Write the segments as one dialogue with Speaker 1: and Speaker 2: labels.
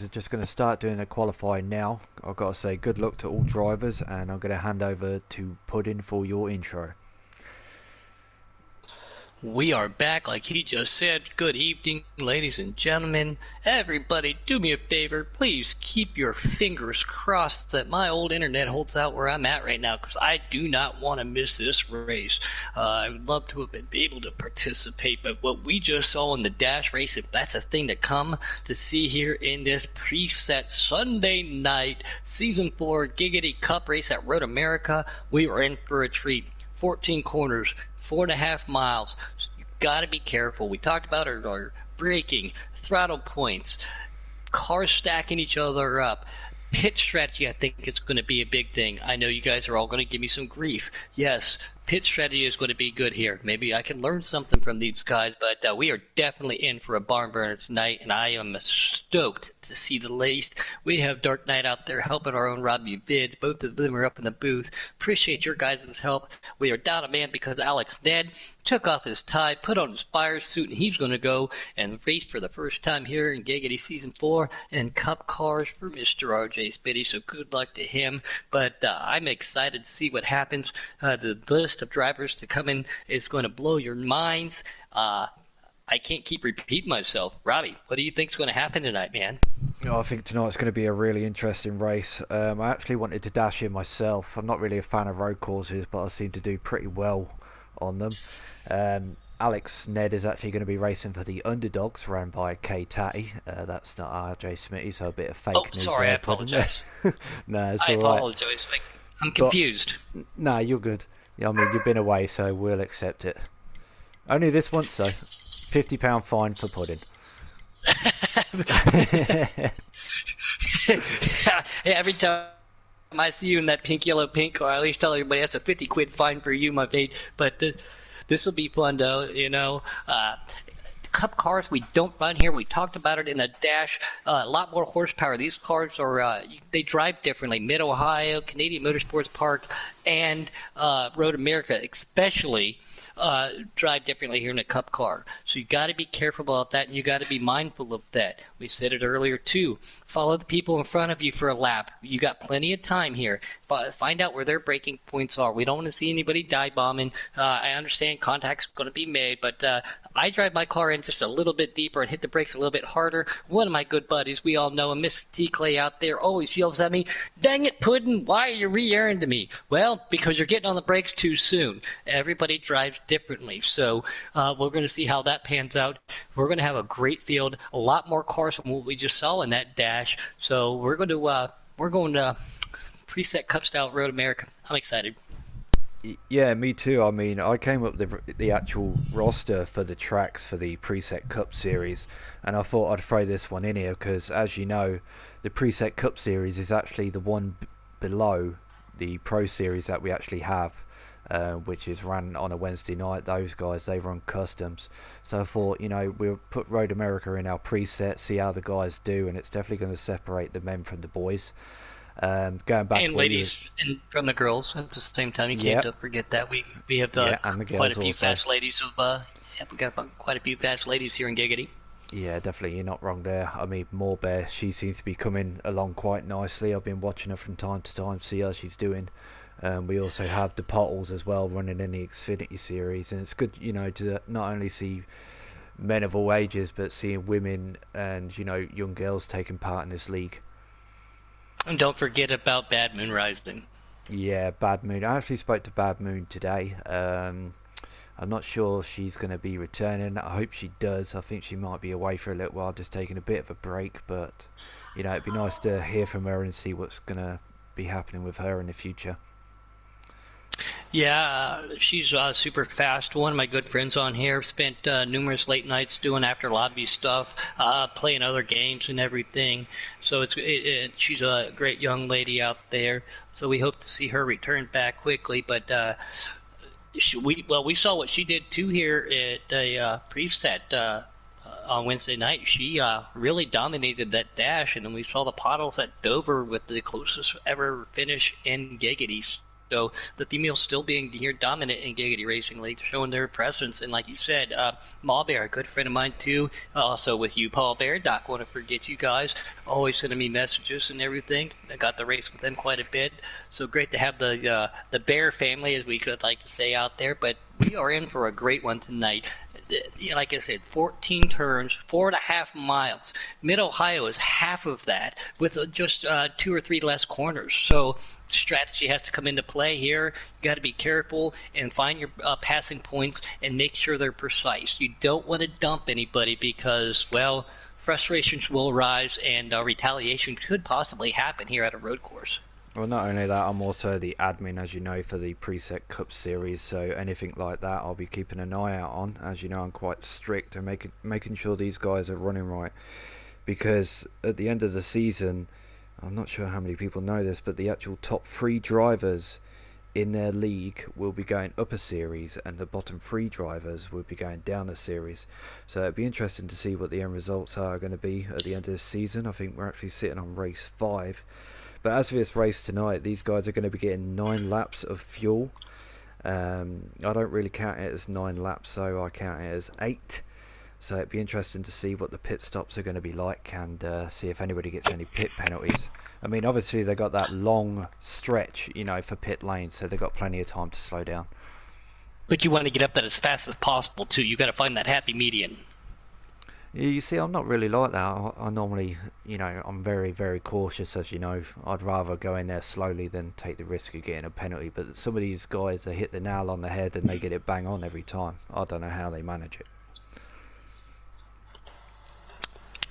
Speaker 1: We're just going to start doing the qualifying now. I've got to say good luck to all drivers, and I'm going to hand over to Puddin for your intro.
Speaker 2: We are back, like he just said. Good evening, ladies and gentlemen. Everybody, do me a favor. Please keep your fingers crossed that my old internet holds out where I'm at right now, because I do not want to miss this race. I would love to have been able to participate, but what we just saw in the Dash race, if that's a thing to come to see here in this preset Sunday night Season 4 Giggity Cup race at Road America, we were in for a treat. 14 corners, 4.5 miles. So you got to be careful. We talked about it earlier. Braking, throttle points, cars stacking each other up. Pit strategy, I think, is going to be a big thing. I know you guys are all going to give me some grief. Yes, pit strategy is going to be good here. Maybe I can learn something from these guys, but we are definitely in for a barn burner tonight, and I am stoked to see the ladies. We have Dark Knight out there helping our own Robbie Vids. Both of them are up in the booth. Appreciate your guys' help. We are down a man because Alex Ned took off his tie, put on his fire suit, and he's going to go and race for the first time here in Giggity Season 4 and Cup Cars for Mr. RJ Spitty, so good luck to him. But I'm excited to see what happens. The list of drivers to come in is going to blow your minds. I can't keep repeating myself. Robbie, what do you think is going to happen tonight, man?
Speaker 1: I think tonight's going to be a really interesting race. I actually wanted to dash in myself. I'm not really a fan of road courses, but I seem to do pretty well on them. Alex Ned is actually going to be racing for the Underdogs, run by Kay Tatty. That's not RJ Smitty, so a bit of fake news
Speaker 2: sorry,
Speaker 1: there.
Speaker 2: I apologize.
Speaker 1: No, it's
Speaker 2: I
Speaker 1: all right.
Speaker 2: apologize. I'm confused.
Speaker 1: Nah, you're good. Yeah, I mean, you've been away, so we'll accept it. Only this once, though. £50 fine for Pudding.
Speaker 2: Every time I see you in that pink, yellow, pink, or at least tell everybody that's a 50 quid fine for you, my mate. But this will be fun, though, you know. Cup cars we don't run here. We talked about it in the Dash. A lot more horsepower. These cars are they drive differently. Mid Ohio, Canadian Motorsports Park, and Road America, especially. Drive differently here in a Cup car. So you got to be careful about that, and you got to be mindful of that. We said it earlier too. Follow the people in front of you for a lap. You got plenty of time here. Find out where their braking points are. We don't want to see anybody dive bombing. I understand contact's going to be made, but I drive my car in just a little bit deeper and hit the brakes a little bit harder. One of my good buddies, we all know him, Miss T. Clay out there, always yells at me, "Dang it, Puddin', why are you re-airing to me?" Well, because you're getting on the brakes too soon. Everybody drives differently, so we're going to see how that pans out. We're going to have a great field, a lot more cars than what we just saw in that Dash. So we're going to preset Cup style Road America. I'm excited.
Speaker 1: Yeah, me too. I mean, I came up with the actual roster for the tracks for the Preset Cup Series, and I thought I'd throw this one in here because, as you know, the Preset Cup Series is actually the one below the Pro Series that we actually have, which is run on a Wednesday night. Those guys, they run customs. So I thought, you know, we'll put Road America in our preset, see how the guys do, and it's definitely going to separate the men from the boys. Going back
Speaker 2: And
Speaker 1: to
Speaker 2: ladies and from the girls at the same time. You
Speaker 1: Yep.
Speaker 2: can't forget that. We have
Speaker 1: and the
Speaker 2: quite a
Speaker 1: girls
Speaker 2: few
Speaker 1: also.
Speaker 2: fast ladies of we got quite a few fast ladies here in Giggity.
Speaker 1: Yeah, definitely, you're not wrong there. I mean, Morebear, she seems to be coming along quite nicely. I've been watching her from time to time, see how she's doing. We also have the Pottles as well running in the Xfinity series, and it's good, you know, to not only see men of all ages, but seeing women and, you know, young girls taking part in this league.
Speaker 2: And don't forget about Bad Moon Rising.
Speaker 1: Yeah, Bad Moon. I actually spoke to Bad Moon today. I'm not sure if she's going to be returning. I hope she does. I think she might be away for a little while, just taking a bit of a break. But, you know, it'd be nice to hear from her and see what's going to be happening with her in the future.
Speaker 2: Yeah, she's super fast. One of my good friends on here spent numerous late nights doing after lobby stuff, playing other games and everything. So she's a great young lady out there. So we hope to see her return back quickly. But we saw what she did too here at the preset. On Wednesday night, she really dominated that Dash, and then we saw the Pottles at Dover with the closest ever finish in Giggity. So the females still being here dominant in Giggity Racing League, showing their presence. And like you said, Maul Bear, a good friend of mine too, also with you, Paul Bear. Not want to forget you guys, always sending me messages and everything. I got the race with them quite a bit. So great to have the Bear family, as we could like to say out there. But we are in for a great one tonight. Like I said, 14 turns, 4.5 miles. Mid-Ohio is half of that, with just 2 or 3 less corners. So strategy has to come into play here. You got to be careful and find your passing points and make sure they're precise. You don't want to dump anybody because, well, frustrations will arise and retaliation could possibly happen here at a road course.
Speaker 1: Well, not only that, I'm also the admin, as you know, for the Preset Cup series, so anything like that I'll be keeping an eye out on. As you know, I'm quite strict and making sure these guys are running right, because at the end of the season, I'm not sure how many people know this, but the actual top 3 drivers in their league will be going up a series, and the bottom 3 drivers will be going down a series. So it'll be interesting to see what the end results are going to be at the end of this season. I think we're actually sitting on race 5. But as for this race tonight, these guys are going to be getting 9 laps of fuel. I don't really count it as 9 laps, so I count it as 8. So it'd be interesting to see what the pit stops are going to be like, and see if anybody gets any pit penalties. I mean, obviously they got that long stretch, for pit lanes, so they've got plenty of time to slow down.
Speaker 2: But you want to get up that as fast as possible too. You got to find that happy median.
Speaker 1: You see, I'm not really like that. I normally, I'm very, very cautious, as you know. I'd rather go in there slowly than take the risk of getting a penalty. But some of these guys, they hit the nail on the head and they get it bang on every time. I don't know how they manage it.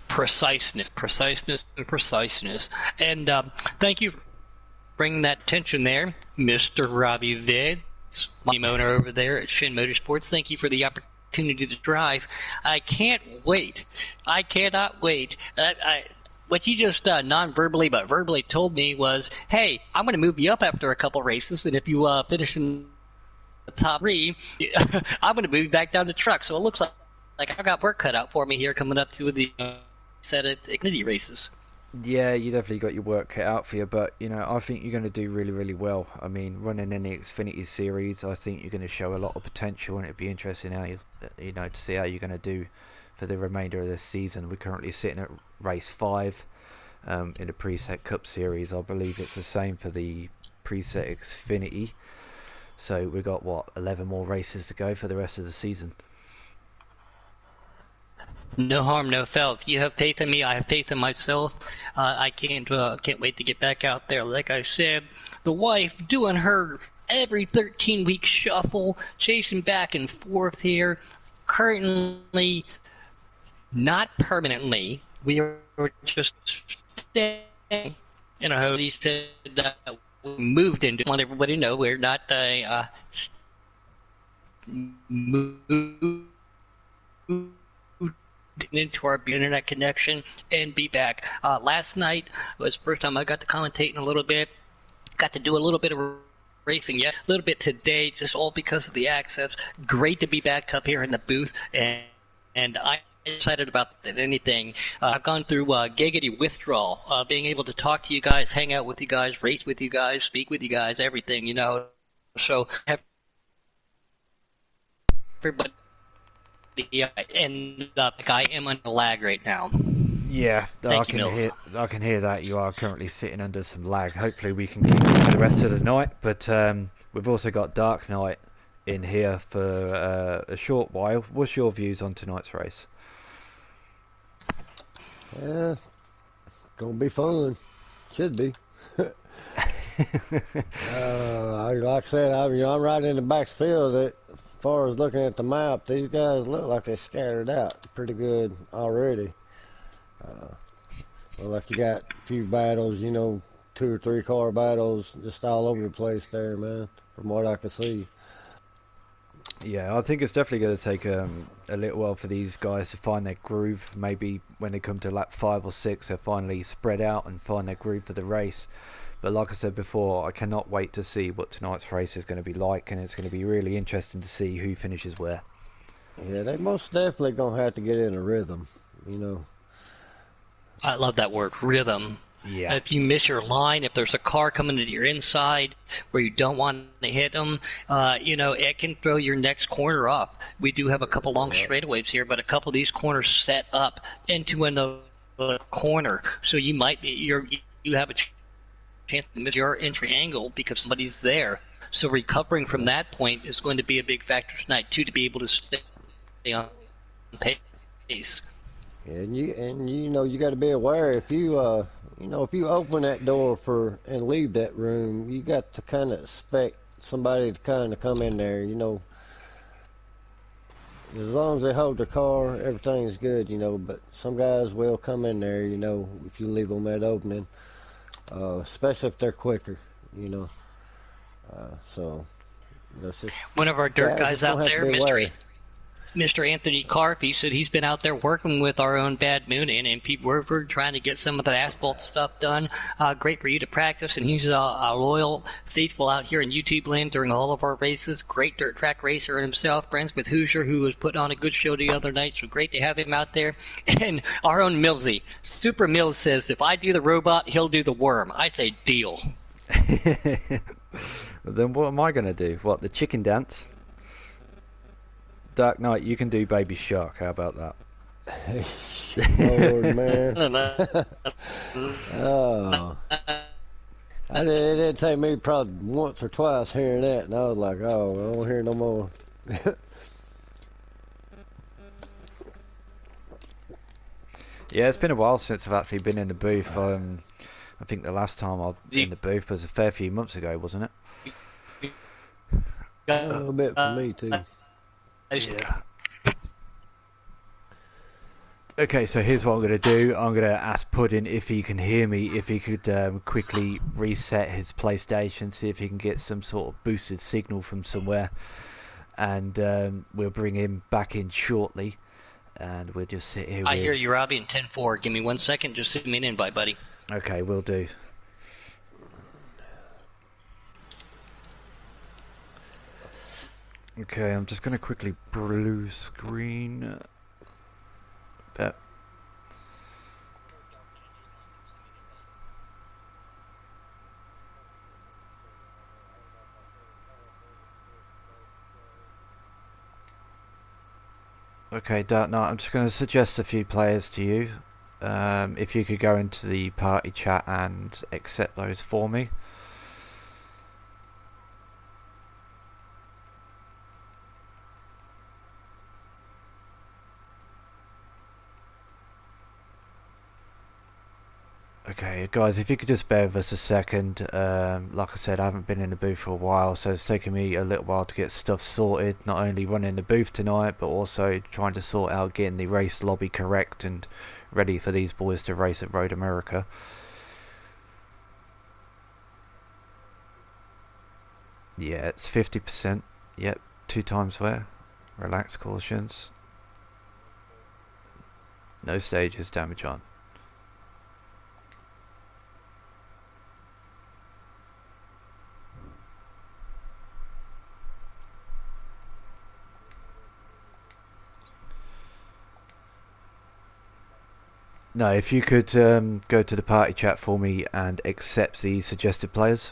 Speaker 2: Preciseness. And thank you for bringing that attention there, Mr. Robbie Vids, team owner over there at Shin Motorsports. Thank you for the opportunity to drive. I can't wait. I cannot wait. What you just non-verbally but verbally told me was, hey, I'm going to move you up after a couple races, and if you finish in the top 3, I'm going to move you back down the truck. So it looks like I've got work cut out for me here coming up to the set at Xfinity races.
Speaker 1: Yeah, you definitely got your work cut out for you, but I think you're going to do really, really well. I mean, running in the Xfinity series, I think you're going to show a lot of potential, and it'd be interesting how to see how you're going to do for the remainder of this season. We're currently sitting at race 5 in the Preset Cup series. I believe it's the same for the Preset Xfinity. So we've got 11 more races to go for the rest of the season.
Speaker 2: No harm, no foul. If you have faith in me, I have faith in myself. I can't wait to get back out there. Like I said, the wife doing her every 13-week shuffle, chasing back and forth here. Currently, not permanently. We are just staying in a home. He said that we moved into. I want everybody to know we're not moved into our internet connection and be back. Last night was the first time I got to commentate in a little bit. Got to do a little bit of racing, a little bit today, just all because of the access. Great to be back up here in the booth, and I'm excited about that. Anything. I've gone through giggity withdrawal, being able to talk to you guys, hang out with you guys, race with you guys, speak with you guys, everything, So everybody. And I am on the lag right now.
Speaker 1: Yeah, I can hear that you are currently sitting under some lag. Hopefully we can keep it for the rest of the night, but we've also got Dark Knight in here for a short while. What's your views on tonight's race?
Speaker 3: Yeah, it's gonna be fun. Should be. Like I said, I'm right in the backfield. As far as looking at the map, these guys look like they're scattered out pretty good already. Like you got a few battles, 2 or 3 car battles just all over the place there, man, from what I can see.
Speaker 1: Yeah, I think it's definitely going to take a little while for these guys to find their groove. Maybe when they come to lap 5 or 6, they'll finally spread out and find their groove for the race. But like I said before, I cannot wait to see what tonight's race is going to be like, and it's going to be really interesting to see who finishes where.
Speaker 3: Yeah, they most definitely going to have to get in a rhythm,
Speaker 2: I love that word, rhythm.
Speaker 1: Yeah.
Speaker 2: If you miss your line, if there's a car coming into your inside where you don't want to hit them, it can throw your next corner off. We do have a couple long
Speaker 3: Yeah.
Speaker 2: straightaways here, but a couple of these corners set up into another corner, so you have a chance to miss your entry angle because somebody's there. So recovering from that point is going to be a big factor tonight too, to be able to stay on pace.
Speaker 3: And you got to be aware if you if you open that door and leave that room, you got to kind of expect somebody to kind of come in there. As long as they hold their car, everything's good. But some guys will come in there. If you leave them that opening, especially if they're quicker. So that's just
Speaker 2: One of our dirt
Speaker 3: guys
Speaker 2: guys
Speaker 3: just gonna
Speaker 2: out
Speaker 3: have to
Speaker 2: there,
Speaker 3: be aware.
Speaker 2: Mr. Anthony Karp, he said he's been out there working with our own Bad Moon and Pete Werford trying to get some of that asphalt stuff done. Great for you to practice, and he's a loyal, faithful out here in YouTube land during all of our races. Great dirt track racer himself, friends with Hoosier, who was putting on a good show the other night, so great to have him out there. And our own Millsy, Super Mills, says, if I do the robot, he'll do the worm. I say deal.
Speaker 1: Then what am I going to do? What, the chicken dance? Dark Knight, you can do Baby Shark. How about that?
Speaker 3: Lord, man. Oh. It didn't take me probably once or twice hearing that, and I was like, oh, I don't hear no more.
Speaker 1: Yeah, it's been a while since I've actually been in the booth. I think the last time I was in the booth was a fair few months ago, wasn't it?
Speaker 3: A little bit for me, too.
Speaker 1: Yeah. Okay, so here's what I'm going to do. I'm going to ask Puddin if he can hear me, if he could quickly reset his PlayStation, see if he can get some sort of boosted signal from somewhere. And we'll bring him back in shortly. And we'll just sit here
Speaker 2: I hear you, Robbie, in 10-4. Give me 1 second. Just send me an invite, buddy.
Speaker 1: Okay, will do. Okay, I'm just going to quickly blue screen. Bet. Okay, Dark Knight, I'm just going to suggest a few players to you. If you could go into the party chat and accept those for me. Okay, guys, if you could just bear with us a second. Like I said, I haven't been in the booth for a while, so it's taken me a little while to get stuff sorted. Not only running the booth tonight, but also trying to sort out getting the race lobby correct and ready for these boys to race at Road America. Yeah, it's 50%. Yep, 2 times wear. Relax cautions. No stages, damage on. No, if you could go to the party chat for me and accept the suggested players.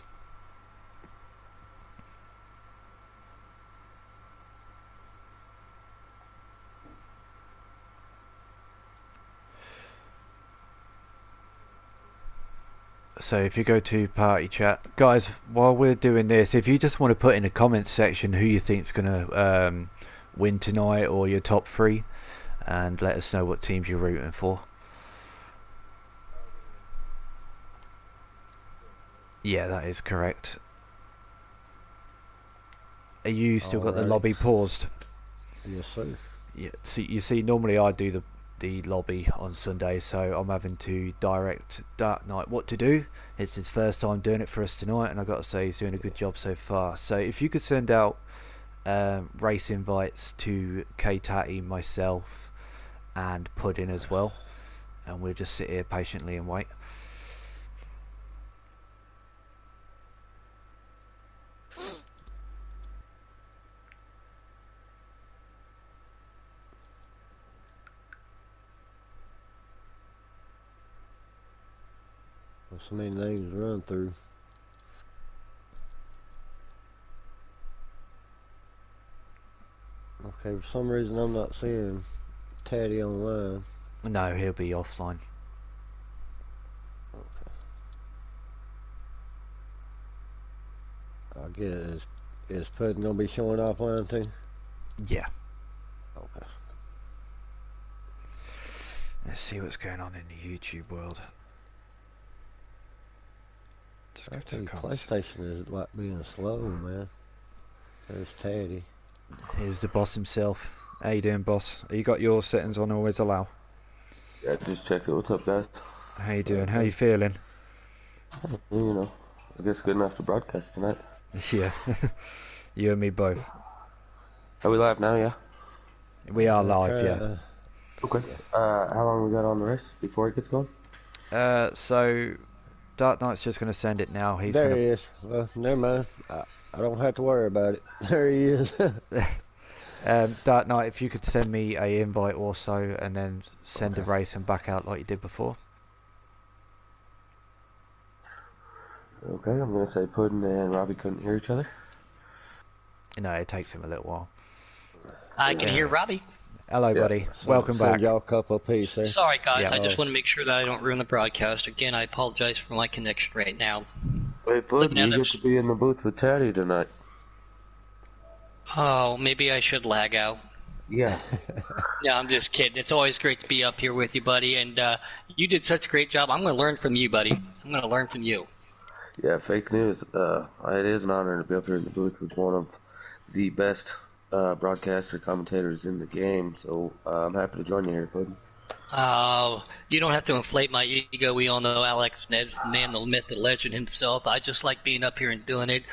Speaker 1: So if you go to party chat, guys, while we're doing this, if you just want to put in the comments section who you think's gonna win tonight or your top 3, and let us know what teams you're rooting for. Yeah, that is correct. Are you still got the lobby paused?
Speaker 3: Yes, sir.
Speaker 1: Yeah. You see, normally I do the lobby on Sunday, so I'm having to direct Dark Knight what to do. It's his first time doing it for us tonight, and I got to say he's doing a good job so far. So if you could send out race invites to K-Tatty, myself, and Puddin as well, and we'll just sit here patiently and wait.
Speaker 3: There's so many names to run through. Okay, for some reason I'm not seeing Taddy online.
Speaker 1: No, he'll be offline.
Speaker 3: Okay. I guess is Puddin gonna be showing offline too?
Speaker 1: Yeah.
Speaker 3: Okay.
Speaker 1: Let's see what's going on in the YouTube world. Just go to the comments.
Speaker 3: PlayStation is like being slow, man. There's Taddy.
Speaker 1: Here's the boss himself. How you doing, boss? You got your settings on always allow?
Speaker 4: Yeah, just check it. What's up, guys?
Speaker 1: How you doing? How you feeling?
Speaker 4: You know, I guess good enough to broadcast tonight.
Speaker 1: Yeah. You and me both.
Speaker 4: Are we live now? Yeah.
Speaker 1: We are live, yeah.
Speaker 4: Okay. How long we got on the race before it gets going?
Speaker 1: So Dark Knight's just going to send it now. He's
Speaker 3: There
Speaker 1: gonna...
Speaker 3: he is. Well, never mind. I don't have to worry about it. There he is.
Speaker 1: Dark Knight, if you could send me a invite also, and then send a race and back out like you did before.
Speaker 4: Okay, I'm gonna say Puddin and Robbie couldn't hear each other.
Speaker 1: No, it takes him a little while.
Speaker 2: I can hear Robbie.
Speaker 1: Hello, buddy. Welcome back.
Speaker 3: Send y'all a couple apiece there.
Speaker 2: Sorry, guys.
Speaker 1: Yeah.
Speaker 2: I just want to make sure that I don't ruin the broadcast. Again, I apologize for my connection right now.
Speaker 4: Wait, Puddin,
Speaker 2: Looking at
Speaker 4: you get
Speaker 2: those-
Speaker 4: to be in the booth with Taddy tonight.
Speaker 2: Oh, maybe I should lag out.
Speaker 4: Yeah.
Speaker 2: No, I'm just kidding. It's always great to be up here with you, buddy. And you did such a great job. I'm going to learn from you, buddy. I'm going to learn from you.
Speaker 4: Yeah, fake news. It is an honor to be up here in the booth with one of the best broadcaster commentators in the game. So I'm happy to join you here, Puddin.
Speaker 2: You don't have to inflate my ego. We all know Alex Ned's the man, the myth, the legend himself. I just like being up here and doing it.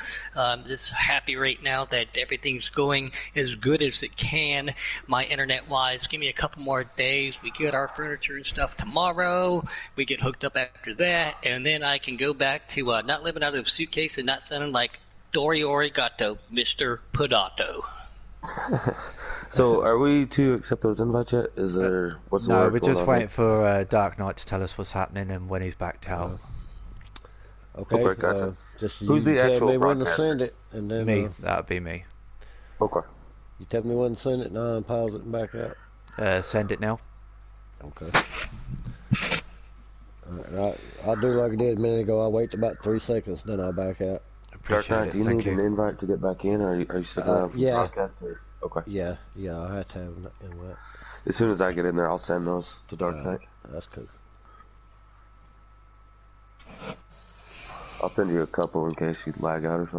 Speaker 2: Just happy right now that everything's going as good as it can, my internet-wise. Give me a couple more days. We get our furniture and stuff tomorrow. We get hooked up after that, and then I can go back to not living out of a suitcase and not sounding like Dory Origato, Mr. Podato.
Speaker 4: So, are we to accept those invites yet? Is there what's the
Speaker 1: No,
Speaker 4: word
Speaker 1: we're
Speaker 4: going
Speaker 1: just
Speaker 4: on
Speaker 1: waiting for Dark Knight to tell us what's happening and when he's back out.
Speaker 3: Okay.
Speaker 4: Okay, gotcha.
Speaker 3: Just
Speaker 4: Who's
Speaker 3: you
Speaker 4: the
Speaker 3: tell
Speaker 4: actual
Speaker 3: me when to
Speaker 4: broadcaster?
Speaker 3: send it, and then
Speaker 1: Me, that would be me.
Speaker 4: Okay.
Speaker 3: you tell me when to send it, and I'll pause it and back out.
Speaker 1: Send it now.
Speaker 3: Okay. Alright, I'll do like I did a minute ago. I'll wait about 3 seconds, then I'll back out.
Speaker 4: Dark
Speaker 1: Appreciate
Speaker 4: Knight,
Speaker 1: it.
Speaker 4: do you
Speaker 1: Thank
Speaker 4: need an
Speaker 1: you.
Speaker 4: invite to get back in, or are you sticking around for the
Speaker 3: yeah.
Speaker 4: broadcast? Or... Okay.
Speaker 3: Yeah, I'll have to have an invite.
Speaker 4: As soon as I get in there, I'll send those to Dark Knight.
Speaker 3: That's cool.
Speaker 4: I'll send you a couple in case you lag out or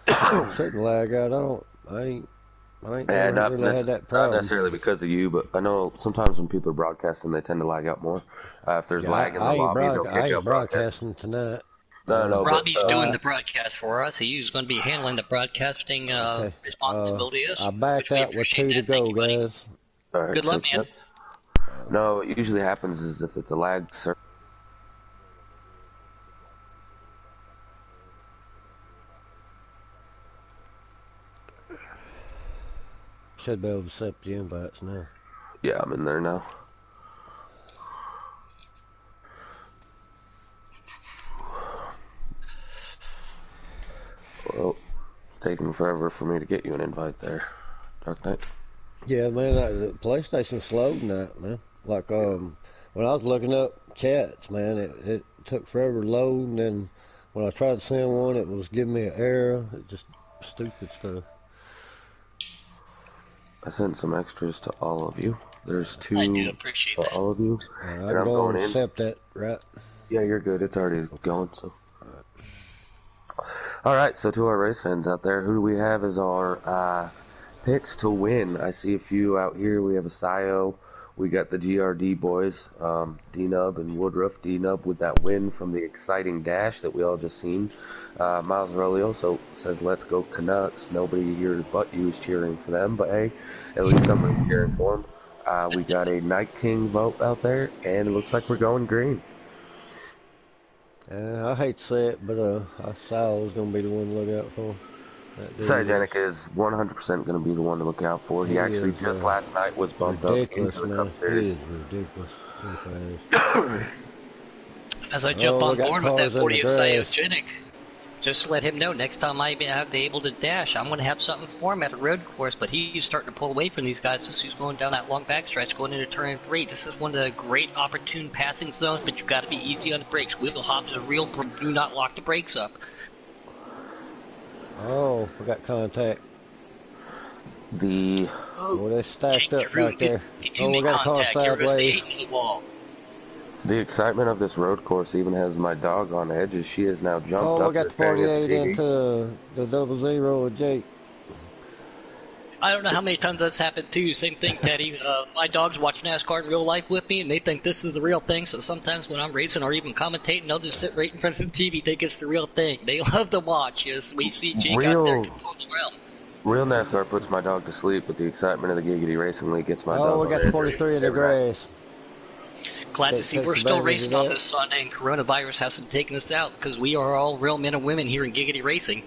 Speaker 4: something.
Speaker 3: Shouldn't lag out. I ain't
Speaker 4: Yeah,
Speaker 3: never really had that
Speaker 4: not
Speaker 3: problem.
Speaker 4: necessarily because of you, but I know sometimes when people are broadcasting, they tend to lag out more. If there's
Speaker 3: Yeah,
Speaker 4: lag in the
Speaker 3: I ain't,
Speaker 4: lobby, they'll
Speaker 3: I
Speaker 4: kick
Speaker 3: ain't
Speaker 4: out broadcast.
Speaker 3: broadcasting tonight.
Speaker 4: No,
Speaker 2: Robbie's
Speaker 4: but,
Speaker 2: doing the broadcast for us. He's going to be handling the broadcasting
Speaker 3: Okay.
Speaker 2: responsibilities.
Speaker 3: I backed
Speaker 2: which we
Speaker 3: out with 2
Speaker 2: appreciate
Speaker 3: to
Speaker 2: that. Thank
Speaker 3: go,
Speaker 2: you, buddy.
Speaker 3: guys.
Speaker 4: all right,
Speaker 2: Good luck,
Speaker 4: so-
Speaker 2: man.
Speaker 4: No, what usually happens is if it's a lag,
Speaker 3: Should be able to accept the invites now.
Speaker 4: yeah, I'm in there now. Well, it's taking forever for me to get you an invite there, Dark Knight.
Speaker 3: Yeah, man, the PlayStation's slow tonight, man. Like, when I was looking up chats, man, it took forever to load, and then when I tried to send one, it was giving me an error. It just stupid stuff.
Speaker 4: I sent some extras to all of you. There's 2
Speaker 2: I do appreciate
Speaker 4: for
Speaker 2: that.
Speaker 4: all of you.
Speaker 3: I'm
Speaker 4: And I'm
Speaker 3: going
Speaker 4: going
Speaker 3: to
Speaker 4: in.
Speaker 3: accept that, right?
Speaker 4: Yeah, you're good. It's already going, so. Alright, so to our race fans out there, who do we have as our picks to win? I see a few out here. We have a Sayo. We got the GRD boys, D-Nub and Woodruff. D-Nub with that win from the exciting dash that we all just seen. Miles Rolio says, let's go Canucks. Nobody here but you is cheering for them, but hey, at least somebody's cheering for them. We got a Night King vote out there, and it looks like we're going green.
Speaker 3: I hate to say it, but Sal's going to be the one to look out for. That dude
Speaker 4: Cytogenic is 100% going to be the one to look out for. He
Speaker 3: He
Speaker 4: actually
Speaker 3: is,
Speaker 4: just last night was bumped up
Speaker 3: ridiculous,
Speaker 4: into the
Speaker 3: man.
Speaker 4: Cup
Speaker 3: He
Speaker 4: Series.
Speaker 3: is ridiculous. Too fast.
Speaker 2: As I jump
Speaker 3: Oh,
Speaker 2: on
Speaker 3: we got
Speaker 2: board with that
Speaker 3: cars in
Speaker 2: 40
Speaker 3: the
Speaker 2: of
Speaker 3: grass.
Speaker 2: Cyogenic, just to let him know next time I have the able to dash, I'm going to have something for him at a road course, but he's starting to pull away from these guys as he's going down that long backstretch going into turn 3. This is one of the great opportune passing zones, but you've got to be easy on the brakes. Wheel hop is a real, do not lock the brakes up.
Speaker 3: Oh, we got contact.
Speaker 4: The
Speaker 3: Oh, they're stacked
Speaker 2: Jake
Speaker 3: up
Speaker 2: Drew,
Speaker 3: back there.
Speaker 2: did you
Speaker 3: Oh, we
Speaker 2: make
Speaker 3: got a car
Speaker 2: contact? Here goes the
Speaker 3: sideways.
Speaker 2: 8 to the wall.
Speaker 4: the excitement of this road course even has my dog on edge as she has now jumped
Speaker 3: Oh,
Speaker 4: up
Speaker 3: we got
Speaker 4: there
Speaker 3: the
Speaker 4: staring at
Speaker 3: 48
Speaker 4: the TV.
Speaker 3: into the 00 with Jake.
Speaker 2: I don't know how many times that's happened too. Same thing, Teddy. My dogs watch NASCAR in real life with me, and they think this is the real thing. So sometimes when I'm racing or even commentating, they'll just sit right in front of the TV, think it's the real thing. They love to watch as we see Jake out there controlling the realm.
Speaker 4: Real NASCAR puts my dog to sleep, but the excitement of the Giggity Racing League gets my dog
Speaker 3: Oh, we
Speaker 4: on
Speaker 3: got the
Speaker 4: edge
Speaker 3: 43 in the
Speaker 4: every night.
Speaker 3: grass.
Speaker 2: Glad to
Speaker 3: Take-
Speaker 2: see
Speaker 3: take
Speaker 2: we're still
Speaker 3: advantage of
Speaker 2: racing on
Speaker 3: that.
Speaker 2: this Sunday, and coronavirus hasn't taken us out because we are all real men and women here in Giggity Racing.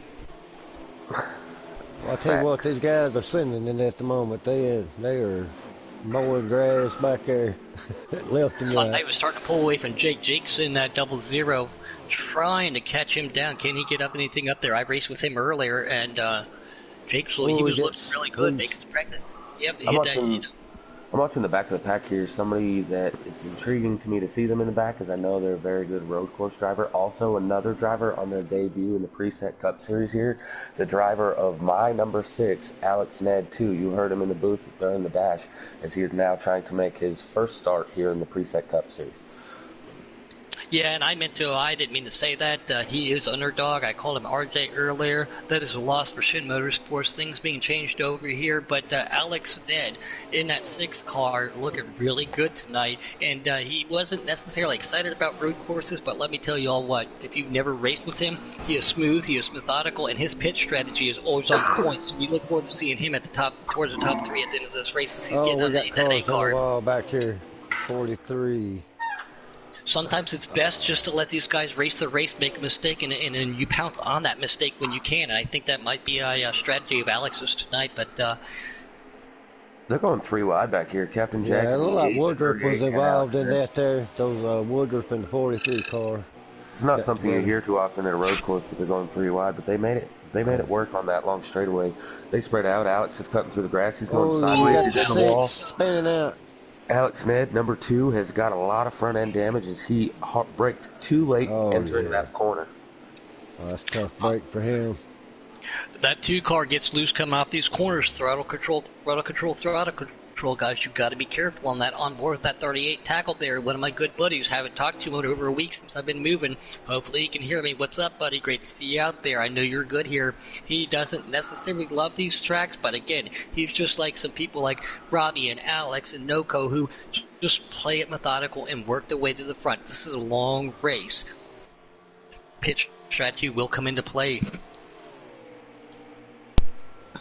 Speaker 3: Well, I tell you what, these guys are sending in at the moment. They are mowing grass back there, left and
Speaker 2: Sunday
Speaker 3: right.
Speaker 2: was starting to pull away from Jake. Jake's in that 00, trying to catch him down. Can he get up anything up there? I raced with him earlier, and Jake, he
Speaker 3: Oh,
Speaker 2: was
Speaker 3: he
Speaker 2: looking
Speaker 3: gets
Speaker 2: really good,
Speaker 3: loose.
Speaker 2: making pregnant. Yep,
Speaker 4: I'm
Speaker 2: hit that.
Speaker 4: watching, I'm watching the back of the pack here. Somebody that it's intriguing to me to see them in the back, as I know they're a very good road course driver. Also, another driver on their debut in the Preset Cup Series here, the driver of my number 6, Alex Ned 2. You heard him in the booth during the dash, as he is now trying to make his first start here in the Preset Cup Series.
Speaker 2: Yeah, and I didn't mean to say that. He is underdog. I called him RJ earlier. That is a loss for Shin Motorsports. Things being changed over here. But Alex Ned in that 6 car looking really good tonight. And he wasn't necessarily excited about road courses, but let me tell you all what. If you've never raced with him, he is smooth, he is methodical, and his pitch strategy is always on point. So we look forward to seeing him at the top, towards the top 3 at the end of this race as he's
Speaker 3: Oh,
Speaker 2: getting
Speaker 3: we
Speaker 2: on
Speaker 3: got
Speaker 2: that
Speaker 3: cars
Speaker 2: A
Speaker 3: on the
Speaker 2: car.
Speaker 3: wall back here. 43.
Speaker 2: Sometimes it's best just to let these guys race the race, make a mistake, and you pounce on that mistake when you can. And I think that might be a strategy of Alex's tonight. But
Speaker 4: They're going 3 wide back here. Captain Jack.
Speaker 3: Yeah, it looked like
Speaker 4: Yates,
Speaker 3: Woodruff was
Speaker 4: 38, and
Speaker 3: involved
Speaker 4: Alex
Speaker 3: in
Speaker 4: Ned.
Speaker 3: that there. Those Woodruff in the 43 car.
Speaker 4: It's not
Speaker 3: got
Speaker 4: something you
Speaker 3: together.
Speaker 4: hear too often at a road course that they're going 3 wide, but they made it. They made it work on that long straightaway. They spread out. Alex is cutting through the grass. He's going
Speaker 3: Oh, we
Speaker 4: sideways.
Speaker 3: got
Speaker 4: He's
Speaker 3: the
Speaker 4: in the wall.
Speaker 3: 6 spinning out.
Speaker 4: Alex Ned, number 2, has got a lot of front end damage as he braked too late
Speaker 3: Oh,
Speaker 4: entering
Speaker 3: yeah.
Speaker 4: that corner.
Speaker 3: Oh, that's a tough break for him.
Speaker 2: that 2 car gets loose coming off these corners. Throttle control, guys. You've got to be careful on that on board with that 38 tackle there. One of my good buddies. Haven't talked to him in over a week since I've been moving. Hopefully he can hear me. What's up, buddy? Great to see you out there. I know you're good here. He doesn't necessarily love these tracks, but again, he's just like some people like Robbie and Alex and Noko who just play it methodical and work their way to the front. This is a long race. Pitch strategy will come into play.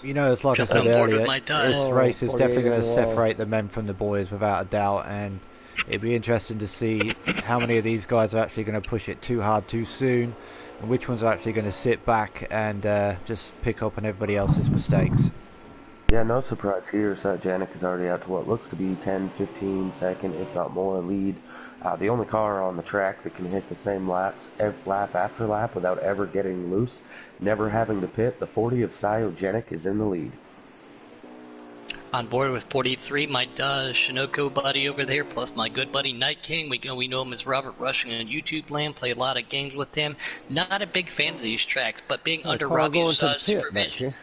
Speaker 1: You know, it's like I
Speaker 2: Jumping
Speaker 1: said
Speaker 2: on board with
Speaker 1: earlier,
Speaker 2: my
Speaker 1: this
Speaker 2: time.
Speaker 1: race is
Speaker 3: 48
Speaker 1: definitely going
Speaker 3: in
Speaker 1: to
Speaker 3: the wall.
Speaker 1: separate the men from the boys without a doubt, and it'd be interesting to see how many of these guys are actually going to push it too hard too soon, and which ones are actually going to sit back and just pick up on everybody else's mistakes.
Speaker 4: Yeah, no surprise here. Janik is already out to what looks to be 10, 15 second, if not more, lead. The only car on the track that can hit the same lap after lap without ever getting loose, never having to pit. The 40 of Cyogenic is in the lead.
Speaker 2: On board with 43, my Shinoko buddy over there, plus my good buddy Night King. We know him as Robert Rushing on YouTube land. Play a lot of games with him. Not a big fan of these tracks, but being under
Speaker 3: car going
Speaker 2: Robbie's
Speaker 3: to the pit back
Speaker 2: supervision.
Speaker 3: here.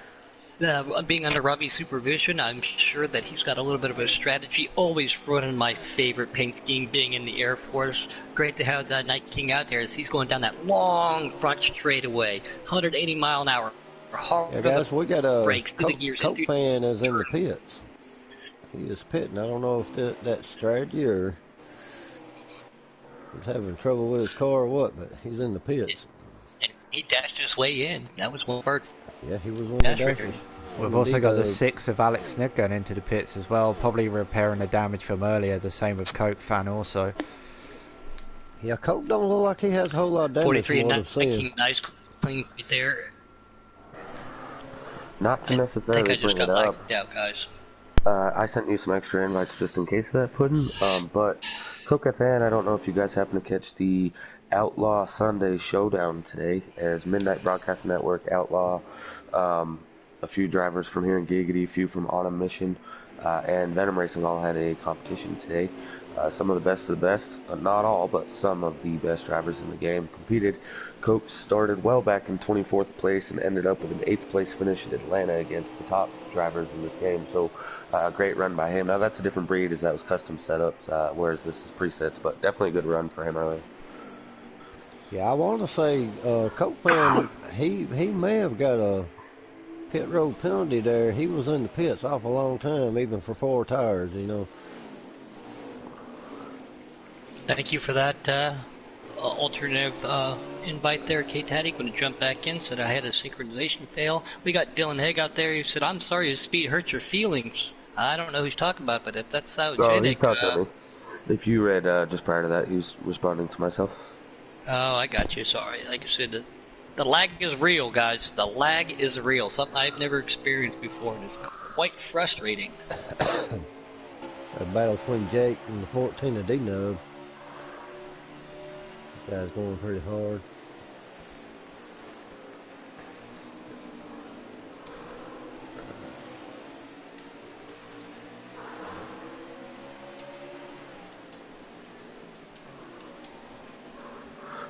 Speaker 2: Being under Robbie's supervision, I'm sure that he's got a little bit of a strategy. Always running my favorite paint scheme, being in the Air Force. Great to have that Night King out there as he's going down that long front straightaway, 180 mile an hour. Hard
Speaker 3: Yeah, guys, we got a
Speaker 2: brakes, through the gears,
Speaker 3: Coke
Speaker 2: through-
Speaker 3: fan is in the pits. He is pitting. I don't know if that's strategy or he's having trouble with his car or what, but he's in the pits.
Speaker 2: and he dashed his way in. That was one part.
Speaker 3: Yeah, he was one of the
Speaker 2: Dash record.
Speaker 3: dashers.
Speaker 1: We've also got the
Speaker 3: D-Dog.
Speaker 1: 6 of Alex Smith going into the pits as well, probably repairing the damage from earlier. The same with Coke fan also.
Speaker 3: Yeah, Coke don't look like he has a whole lot of damage
Speaker 2: 43
Speaker 3: from
Speaker 2: and
Speaker 3: what I've seen.
Speaker 2: 19, nice clean right there.
Speaker 4: Not to
Speaker 2: I think
Speaker 4: necessarily
Speaker 2: I just
Speaker 4: bring
Speaker 2: got
Speaker 4: it up.
Speaker 2: blacked out, guys.
Speaker 4: I sent you some extra invites just in case of that pudding. But Coca Fan, I don't know if you guys happen to catch the Outlaw Sunday Showdown today as Midnight Broadcast Network, Outlaw, a few drivers from here in Giggity, a few from Autumn Mission, and Venom Racing all had a competition today. Some of the best, not all, but some of the best drivers in the game competed. Cope started well back in 24th place and ended up with an 8th place finish at Atlanta against the top drivers in this game. So, great run by him. Now, that's a different breed as that was custom setups, whereas this is presets, but definitely a good run for him earlier.
Speaker 3: Yeah, I want to say, Copeland, he may have got a pit road penalty there. He was in the pits awful long time, even for 4 tires, you know.
Speaker 2: Thank you for that alternative invite there, K-Taddy. Going to jump back in, said I had a synchronization fail. We got Dylan Haig out there. He said, I'm sorry his speed hurt your feelings. I don't know who he's talking about, but if that's how
Speaker 4: he's talking to me. If you read just prior to that, he was responding to myself.
Speaker 2: Oh, I got you. Sorry. Like I said, the lag is real, guys. The lag is real. Something I've never experienced before, and it's quite frustrating.
Speaker 3: A battle between Jake and the 14 of D-Nub. This guy's going pretty hard.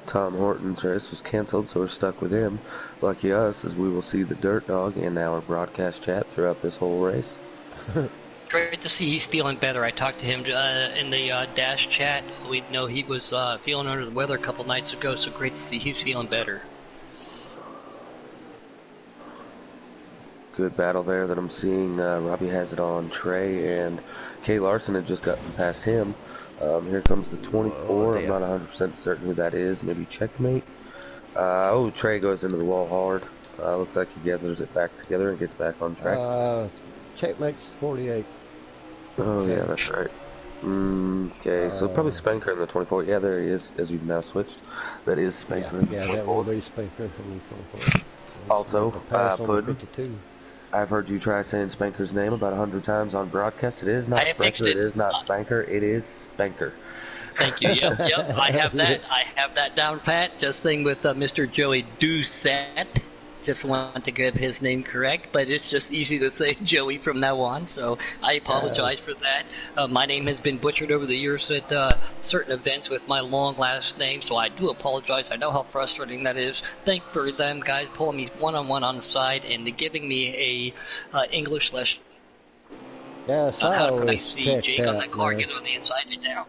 Speaker 4: Tom Horton's race was canceled, so we're stuck with him. Lucky us, as we will see the Dirt Dog in our broadcast chat throughout this whole race.
Speaker 2: Great to see he's feeling better. I talked to him in the Dash chat. We know he was feeling under the weather a couple nights ago, so great to see he's feeling better.
Speaker 4: Good battle there that I'm seeing. Robbie has it on Trey, and Kay Larson had just gotten past him. Here comes the 24. I'm not 100% certain who that is. Maybe Checkmate. Trey goes into the wall hard. Looks like he gathers it back together and gets back on track.
Speaker 3: Checkmate's 48.
Speaker 4: Oh, yeah, that's right. Okay, so probably Spanker in the 24. Yeah, there he is, as you've now switched. That is Spanker in the 24. Yeah, that will
Speaker 3: be Spanker from the 24.
Speaker 4: Also, Puddin', I've heard you try saying Spanker's name about 100 times on broadcast. It is not Spanker, it is not Spanker, it is Spanker.
Speaker 2: Thank you, yep, I have that down pat. Just thing with Mr. Joey Doucette. Just want to get his name correct, but it's just easy to say Joey from now on, so I apologize for that. My name has been butchered over the years at certain events with my long last name, so I do apologize. I know how frustrating that is. Thank for them guys pulling me one-on-one on the side and giving me a English lesson.
Speaker 3: Yes, I always check
Speaker 2: Jake
Speaker 3: that,
Speaker 2: on that car,
Speaker 3: man.
Speaker 2: get on the inside and down.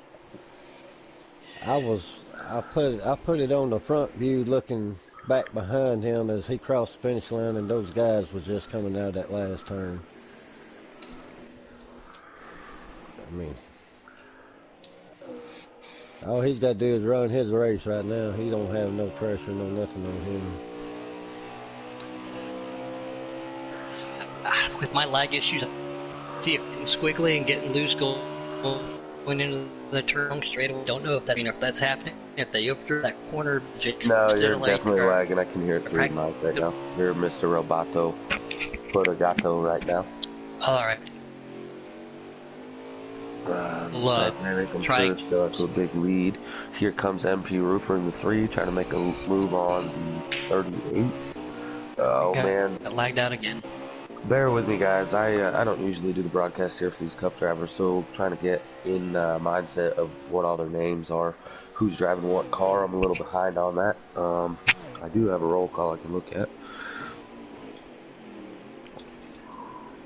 Speaker 3: I put it on the front view looking back behind him as he crossed the finish line, and those guys was just coming out of that last turn. I mean, all he's got to do is run his race right now. He don't have no pressure, no nothing on him.
Speaker 2: With my lag issues, see it squiggly and getting loose going into the turn straight away. Don't know if that's happening. If they open that corner, Jake's
Speaker 4: no,
Speaker 2: still
Speaker 4: you're
Speaker 2: like,
Speaker 4: definitely lagging. I can hear it through your mic right now. You're Mr. Roboto Gato right now.
Speaker 2: All right.
Speaker 4: I'm sure still up to a big lead. Here comes MP Roofer in the 3, trying to make a move on the 38. Oh man,
Speaker 2: got lagged out again.
Speaker 4: Bear with me, guys. I don't usually do the broadcast here for these Cup drivers, so trying to get in mindset of what all their names are, who's driving what car. I'm a little behind on that. I do have a roll call I can look at.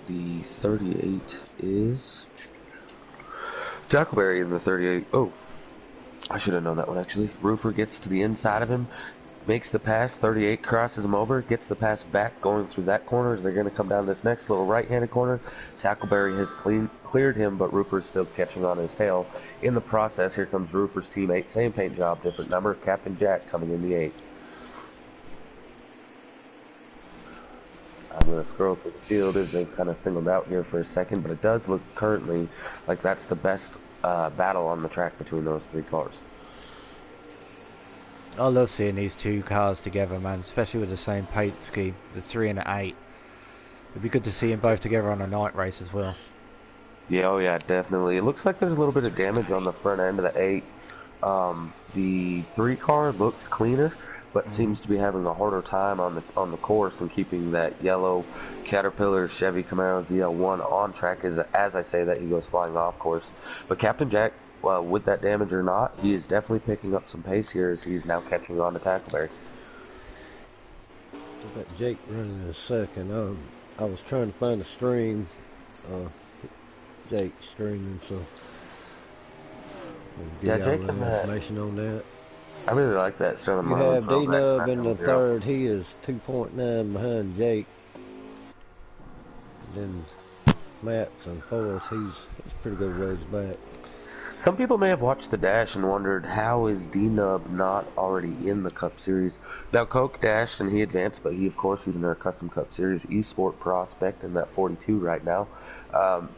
Speaker 4: The 38 is Tackleberry in the 38. Oh, I should have known that one actually. Roofer gets to the inside of him, makes the pass. 38 crosses him over, gets the pass back, going through that corner as they're going to come down this next little right-handed corner. Tackleberry has cleared him, but Roofer's still catching on his tail. In the process, here comes Roofer's teammate. Same paint job, different number. Captain Jack coming in the 8. I'm going to scroll through the field as they've kind of singled out here for a second, but it does look currently like that's the best battle on the track between those 3 cars.
Speaker 1: I love seeing these 2 cars together, man, especially with the same paint scheme, the 3 and the 8. It'd be good to see them both together on a night race as well.
Speaker 4: Yeah, oh yeah, definitely. It looks like there's a little bit of damage on the front end of the 8. The 3 car looks cleaner, but seems to be having a harder time on the course and keeping that yellow Caterpillar Chevy Camaro ZL1 on track. As I say that, he goes flying off course. But Captain Jack, with that damage or not, he is definitely picking up some pace here as he's now catching on to Tackleberry.
Speaker 3: I've got Jake running in a second. I was trying to find a stream, Jake streaming, so we'll give y'all
Speaker 4: Jake,
Speaker 3: information on that.
Speaker 4: I really like that Sterling
Speaker 3: You
Speaker 4: Marlin
Speaker 3: have D-Nub in the
Speaker 4: 0.
Speaker 3: third. He is 2.9 behind Jake. Then Matt's in fourth. He's pretty good ways back.
Speaker 4: Some people may have watched the Dash and wondered, how is D-Nub not already in the Cup Series? Now, Coke dashed and he advanced, but he, of course, he's in our Custom Cup Series eSport prospect in that 42 right now.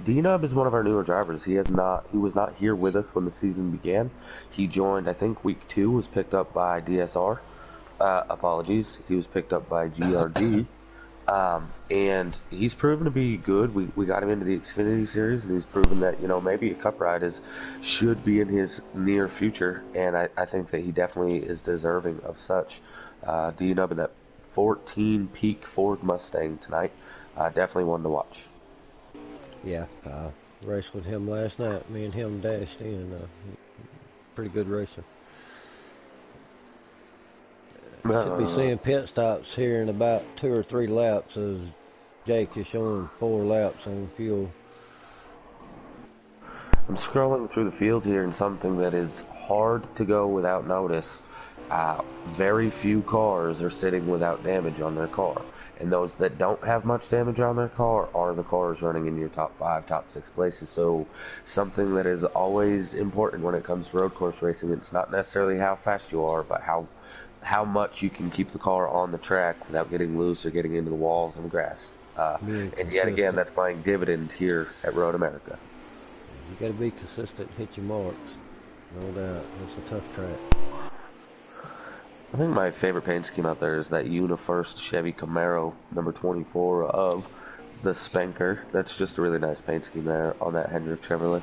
Speaker 4: D-Nub is one of our newer drivers. He was not here with us when the season began. He joined, I think, week 2, was picked up by DSR. Apologies. He was picked up by GRD. And he's proven to be good. We got him into the Xfinity Series, and he's proven that, maybe a Cup ride should be in his near future, and I think that he definitely is deserving of such. D-Nub in that 14 peak Ford Mustang tonight, definitely one to watch.
Speaker 3: Yeah, raced with him last night. Me and him dashed in. Pretty good racing. Should be seeing pit stops here in about 2 or 3 laps, as Jake is showing 4 laps on fuel.
Speaker 4: I'm scrolling through the field here, and something that is hard to go without notice. Very few cars are sitting without damage on their car. And those that don't have much damage on their car are the cars running in your top 5, top 6 places. So something that is always important when it comes to road course racing, it's not necessarily how fast you are, but how much you can keep the car on the track without getting loose or getting into the walls and grass. And yet again, that's playing dividend here at Road America.
Speaker 3: You got to be consistent and hit your marks. No doubt. It's a tough track.
Speaker 4: I think my favorite paint scheme out there is that UniFirst Chevy Camaro number 24 of the Spanker. That's just a really nice paint scheme there on that Hendrick Chevrolet.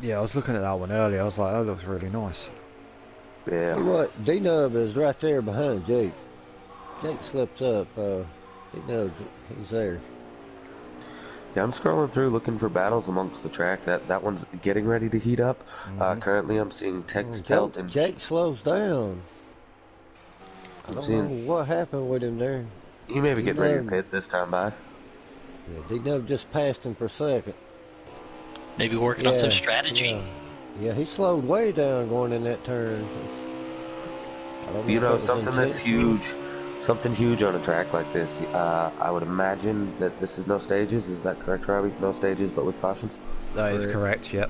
Speaker 1: Yeah, I was looking at that one earlier. I was like, that looks really nice.
Speaker 4: Yeah.
Speaker 3: You know what? D-Nub is right there behind Jake. Jake slips up. D-Nub, he's there.
Speaker 4: Yeah, I'm scrolling through looking for battles amongst the track. That one's getting ready to heat up. Currently, I'm seeing Tex Kelt and
Speaker 3: Jake slows down. I don't know what happened with him there.
Speaker 4: He may be getting ready to pit this time by.
Speaker 3: Yeah, D-Nub just passed him for a second.
Speaker 2: Maybe working on some strategy.
Speaker 3: Yeah, he slowed way down going in that turn. I don't know
Speaker 4: something that's huge. Something huge on a track like this, I would imagine that this is no stages. Is that correct, Robbie? No stages, but with cautions?
Speaker 1: That is correct, yep.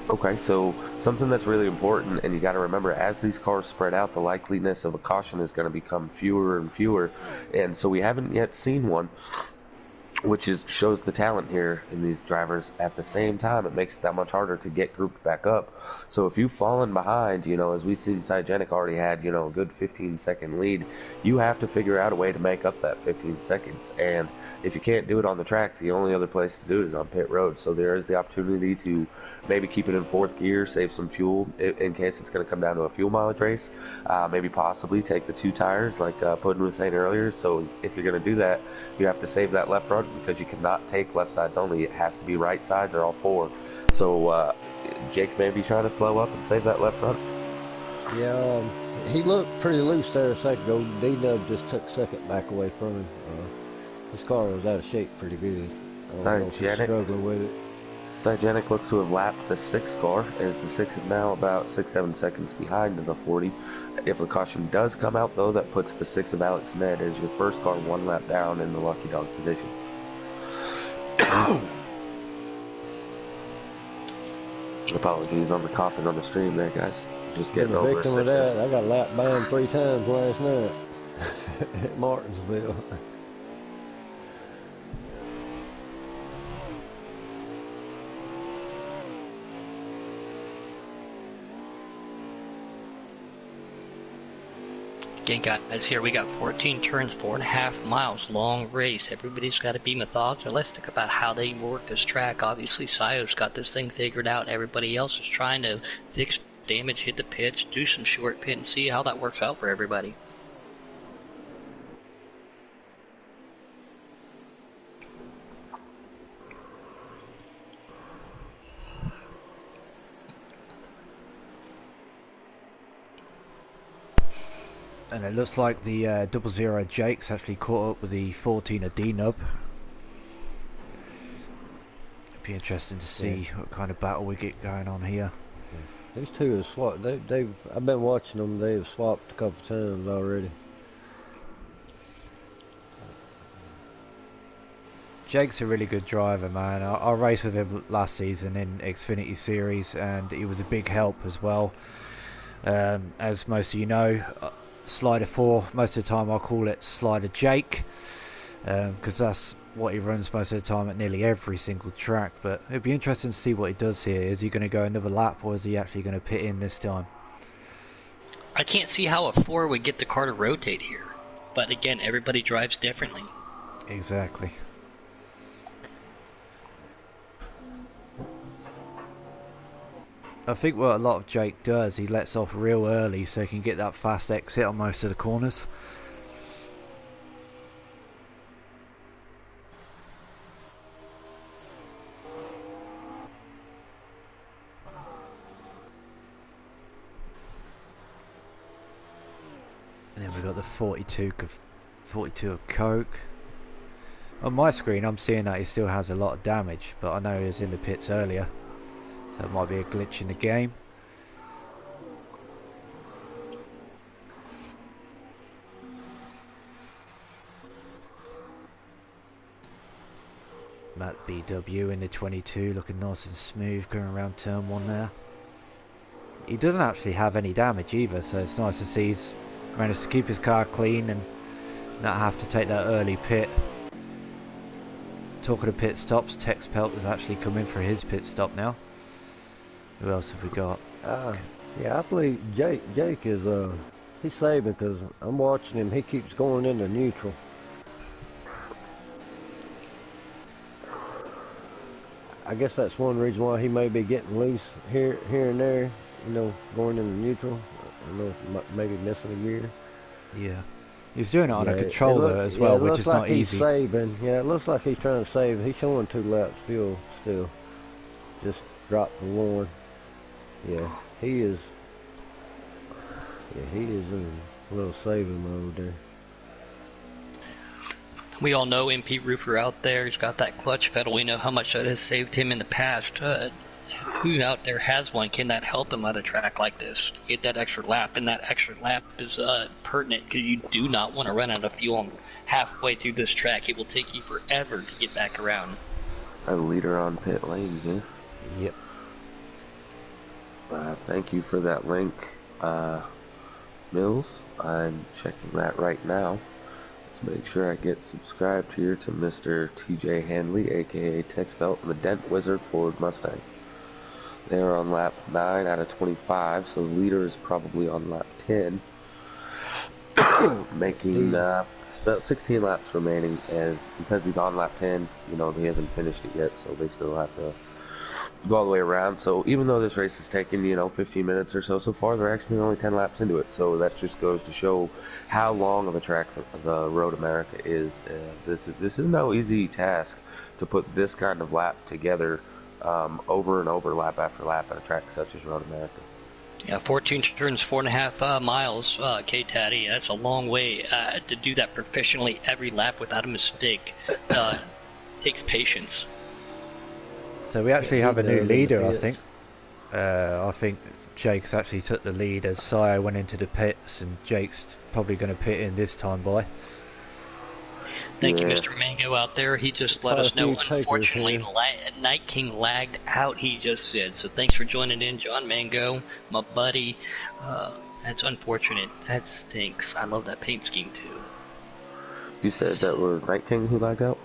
Speaker 4: Okay, so something that's really important, and you got to remember, as these cars spread out, the likeliness of a caution is going to become fewer and fewer. And so we haven't yet seen one, which shows the talent here in these drivers. At the same time, it makes it that much harder to get grouped back up. So if you've fallen behind, as we've seen, Cygenic already had, a good 15-second lead, you have to figure out a way to make up that 15 seconds. And if you can't do it on the track, the only other place to do it is on pit road. So there is the opportunity to maybe keep it in 4th gear, save some fuel in case it's going to come down to a fuel mileage race. Maybe possibly take the 2 tires like Puddin was saying earlier. So if you're going to do that, you have to save that left front, because you cannot take left sides only. It has to be right sides or all 4. So Jake may be trying to slow up and save that left front.
Speaker 3: Yeah, he looked pretty loose there a second ago. D-Nub just took second back away from him. His car was out of shape pretty good. I don't know if he's struggling with it.
Speaker 4: Cygenic looks to have lapped the 6 car, as the 6 is now about 6-7 seconds behind the 40. If a caution does come out, though, that puts the 6 of Alex Ned as your first car 1 lap down in the lucky dog position. Apologies on the coughing on the stream there, guys. Just getting over
Speaker 3: a victim of that. I got lap banned 3 times last night at Martinsville.
Speaker 2: Again, guys, here we got 14 turns, 4.5 miles, long race. Everybody's got to be methodical about how they work this track. Obviously, Sayo's got this thing figured out. Everybody else is trying to fix damage, hit the pitch, do some short pit, and see how that works out for everybody.
Speaker 1: And it looks like the 00 Jake's actually caught up with the 14er D-Nub. Be interesting to see what kind of battle we get going on here.
Speaker 3: These two have swapped. They've. I've been watching them. They've swapped a couple times already.
Speaker 1: Jake's a really good driver, man. I raced with him last season in Xfinity Series, and he was a big help as well. As most of you know, Slider 4, most of the time I call it Slider Jake, because that's what he runs most of the time at nearly every single track. But it'd be interesting to see what he does here. Is he going to go another lap, or is he actually going to pit in this time?
Speaker 2: I can't see how a 4 would get the car to rotate here. But again, everybody drives differently.
Speaker 1: Exactly. I think what a lot of Jake does, he lets off real early so he can get that fast exit on most of the corners. And then we've got the 42 of Coke. On my screen I'm seeing that he still has a lot of damage, but I know he was in the pits earlier. So it might be a glitch in the game. Matt BW in the 22, looking nice and smooth, going around turn 1 there. He doesn't actually have any damage either, so it's nice to see he's managed to keep his car clean and not have to take that early pit. Talking of pit stops, Tex Pelt has actually come in for his pit stop now. Who else have we got?
Speaker 3: Yeah, I believe Jake is he's saving, because I'm watching him. He keeps going into neutral. I guess that's one reason why he may be getting loose here and there. You know, going into neutral. I don't know, maybe missing a gear.
Speaker 1: Yeah, he's doing it on a controller as well, which is not easy.
Speaker 3: He's saving. Yeah, it looks like he's trying to save. He's showing 2 laps fuel still. Just dropped the 1. Yeah, he is. Yeah, he is in a little saving mode there.
Speaker 2: We all know MP Roofer out there. He's got that clutch pedal. We know how much that has saved him in the past. Who out there has one? Can that help him at a track like this? Get that extra lap, and that extra lap is pertinent because you do not want to run out of fuel halfway through this track. It will take you forever to get back around.
Speaker 4: A leader on pit lane here.
Speaker 1: Yep.
Speaker 4: Thank you for that link, Mills. I'm checking that right now. Let's make sure I get subscribed here to Mr. TJ Handley, aka Tex Belt, and the Dent Wizard Ford Mustang. They are on lap 9 out of 25, so the leader is probably on lap 10, making about 16 laps remaining. As because he's on lap 10, you know, he hasn't finished it yet, so they still have to go all the way around. So even though this race has taken, you know, 15 minutes or so far, they're actually only 10 laps into it. So that just goes to show how long of a track the Road America is. This is no easy task to put this kind of lap together over and over, lap after lap, at a track such as Road America.
Speaker 2: Yeah, 14 turns, 4.5 miles, K-Taddy. That's a long way to do that professionally every lap without a mistake. Takes patience.
Speaker 1: So we actually have a new leader, I think. I think Jake's actually took the lead as Sire went into the pits, and Jake's probably going to pit in this time, boy.
Speaker 2: Thank you, Mr. Mango out there. He just let us know, unfortunately, Night King lagged out, he just said. So thanks for joining in, John Mango, my buddy. That's unfortunate. That stinks. I love that paint scheme, too.
Speaker 4: You said that was Night King who lagged out?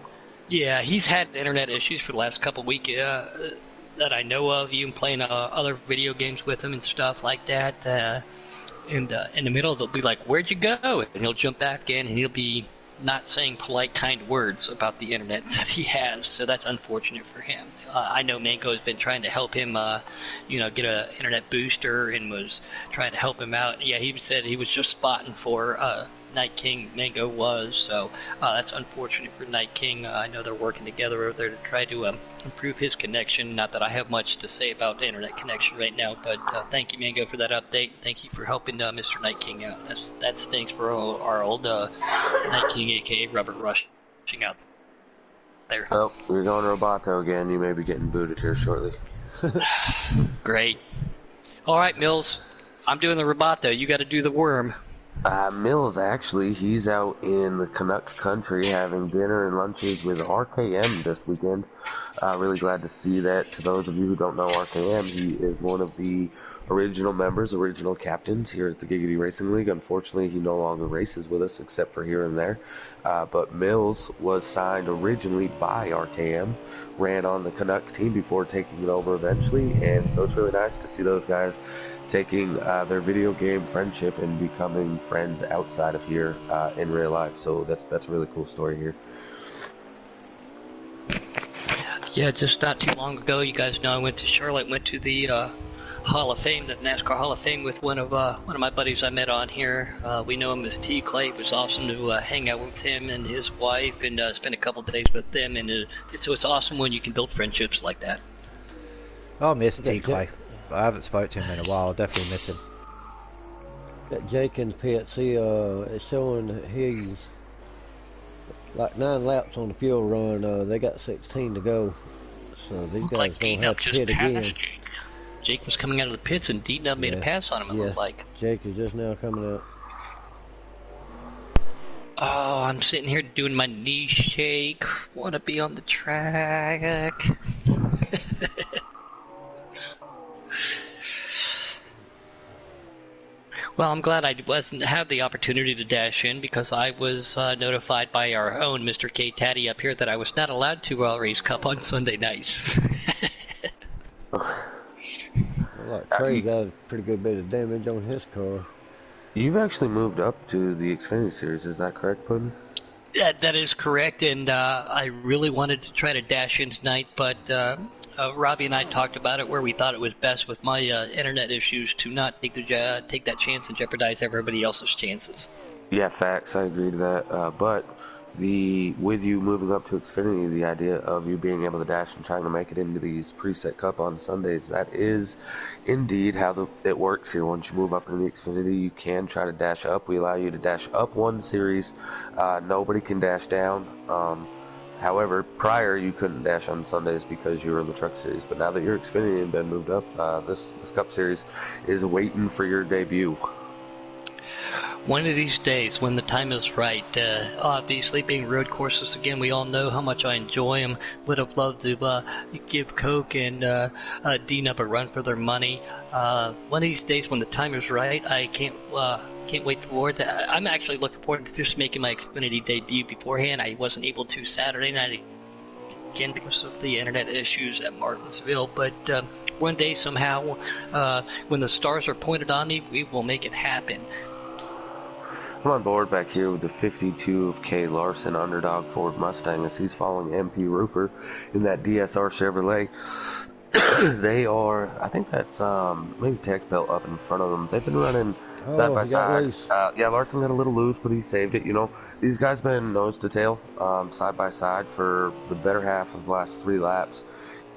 Speaker 2: Yeah, he's had internet issues for the last couple of weeks that I know of, even playing other video games with him and stuff like that. And in the middle, they'll be like, "Where'd you go?" And he'll jump back in, and he'll be not saying polite, kind words about the internet that he has. So that's unfortunate for him. I know Mango has been trying to help him, get a internet booster, and was trying to help him out. Yeah, he said he was just spotting for Night King. Mango was, so that's unfortunate for Night King. I know they're working together over there to try to improve his connection. Not that I have much to say about the internet connection right now, but thank you, Mango, for that update. Thank you for helping Mr. Night King out. That stinks for our old Night King, aka Robert Rushing out there.
Speaker 4: Oh, we're going Roboto again. You may be getting booted here shortly.
Speaker 2: Great. All right, Mills. I'm doing the Roboto. You got to do the worm.
Speaker 4: Mills, actually, he's out in the Canuck country having dinner and lunches with RKM this weekend. Really glad to see that. To those of you who don't know RKM, he is one of the original members, original captains here at the Giggity Racing League. Unfortunately, he no longer races with us except for here and there. But Mills was signed originally by RKM, ran on the Canuck team before taking it over eventually, and so it's really nice to see those guys taking their video game friendship and becoming friends outside of here in real life. So that's a really cool story here.
Speaker 2: Yeah, just not too long ago, you guys know I went to Charlotte, went to the Hall of Fame, the NASCAR Hall of Fame, with one of my buddies I met on here. We know him as T. Clay. It was awesome to hang out with him and his wife and spend a couple of days with them. And so it's awesome when you can build friendships like that.
Speaker 1: I miss T. Clay. I haven't spoke to him in a while. I'll definitely miss him.
Speaker 3: That Jake in the pits, it's showing that he's like 9 laps on the fuel run. They got 16 to go, so these guys
Speaker 2: like
Speaker 3: don't have to pit again.
Speaker 2: Jake was coming out of the pits and D-Nub made a pass on him, it looked like.
Speaker 3: Jake is just now coming out.
Speaker 2: Oh, I'm sitting here doing my knee shake. Want to be on the track. Well, I'm glad I wasn't have the opportunity to dash in, because I was notified by our own Mr. K. Taddy up here that I was not allowed to race Cup on Sunday nights.
Speaker 3: Like Trey got a pretty good bit of damage on his car.
Speaker 4: You've actually moved up to the Xfinity Series, is that correct, Puddin?
Speaker 2: That is correct, and I really wanted to try to dash in tonight, but Robbie and I talked about it where we thought it was best with my internet issues to not take that chance and jeopardize everybody else's chances.
Speaker 4: Yeah, facts. I agree to that. But with you moving up to Xfinity, the idea of you being able to dash and trying to make it into these preset Cup on Sundays, that is indeed how it works here. Once you move up into the Xfinity, you can try to dash up. We allow you to dash up one series. Nobody can dash down. However, prior you couldn't dash on Sundays because you were in the Truck Series. But now that you're Xfinity and been moved up, this Cup Series is waiting for your debut.
Speaker 2: One of these days, when the time is right, obviously being road courses again, we all know how much I enjoy them. Would have loved to give Coke and D-Nub a run for their money. One of these days, when the time is right, I can't wait forward to. I'm actually looking forward to just making my Xfinity debut beforehand. I wasn't able to Saturday night again because of the internet issues at Martinsville, but one day somehow, when the stars are pointed on me, we will make it happen.
Speaker 4: I'm on board back here with the 52 of Kay Larson underdog Ford Mustang as he's following MP Roofer in that DSR Chevrolet. They are, I think that's maybe Tex Belt up in front of them. They've been running side by side. Yeah, Larson got a little loose, but he saved it. You know, these guys been nose to tail, side by side for the better half of the last 3 laps,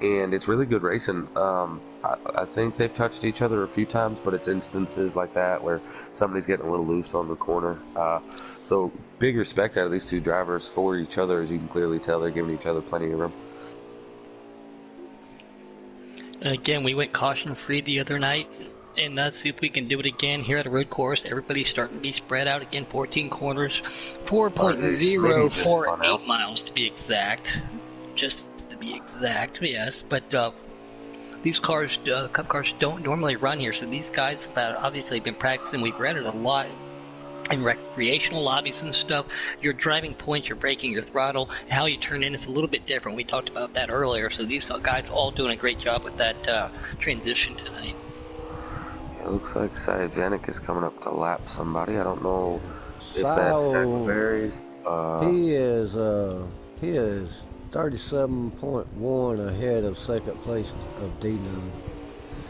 Speaker 4: and it's really good racing. I think they've touched each other a few times, but it's instances like that where somebody's getting a little loose on the corner. So big respect out of these two drivers for each other. As you can clearly tell, they're giving each other plenty of room.
Speaker 2: And again, we went caution-free the other night, and let's see if we can do it again here at a road course. Everybody's starting to be spread out again, 14 corners, 4.048 miles to be exact. Just to be exact, yes, but these cars, Cup cars, don't normally run here, so these guys have obviously been practicing. We've read it a lot in recreational lobbies and stuff. Your driving points, your braking, your throttle, how you turn in, it's a little bit different. We talked about that earlier, so these guys all doing a great job with that transition tonight.
Speaker 4: It looks like Cyagenic is coming up to lap somebody. I don't know if that's
Speaker 3: Sio,
Speaker 4: Sackberry.
Speaker 3: he is 37.1 ahead of second place of Dino.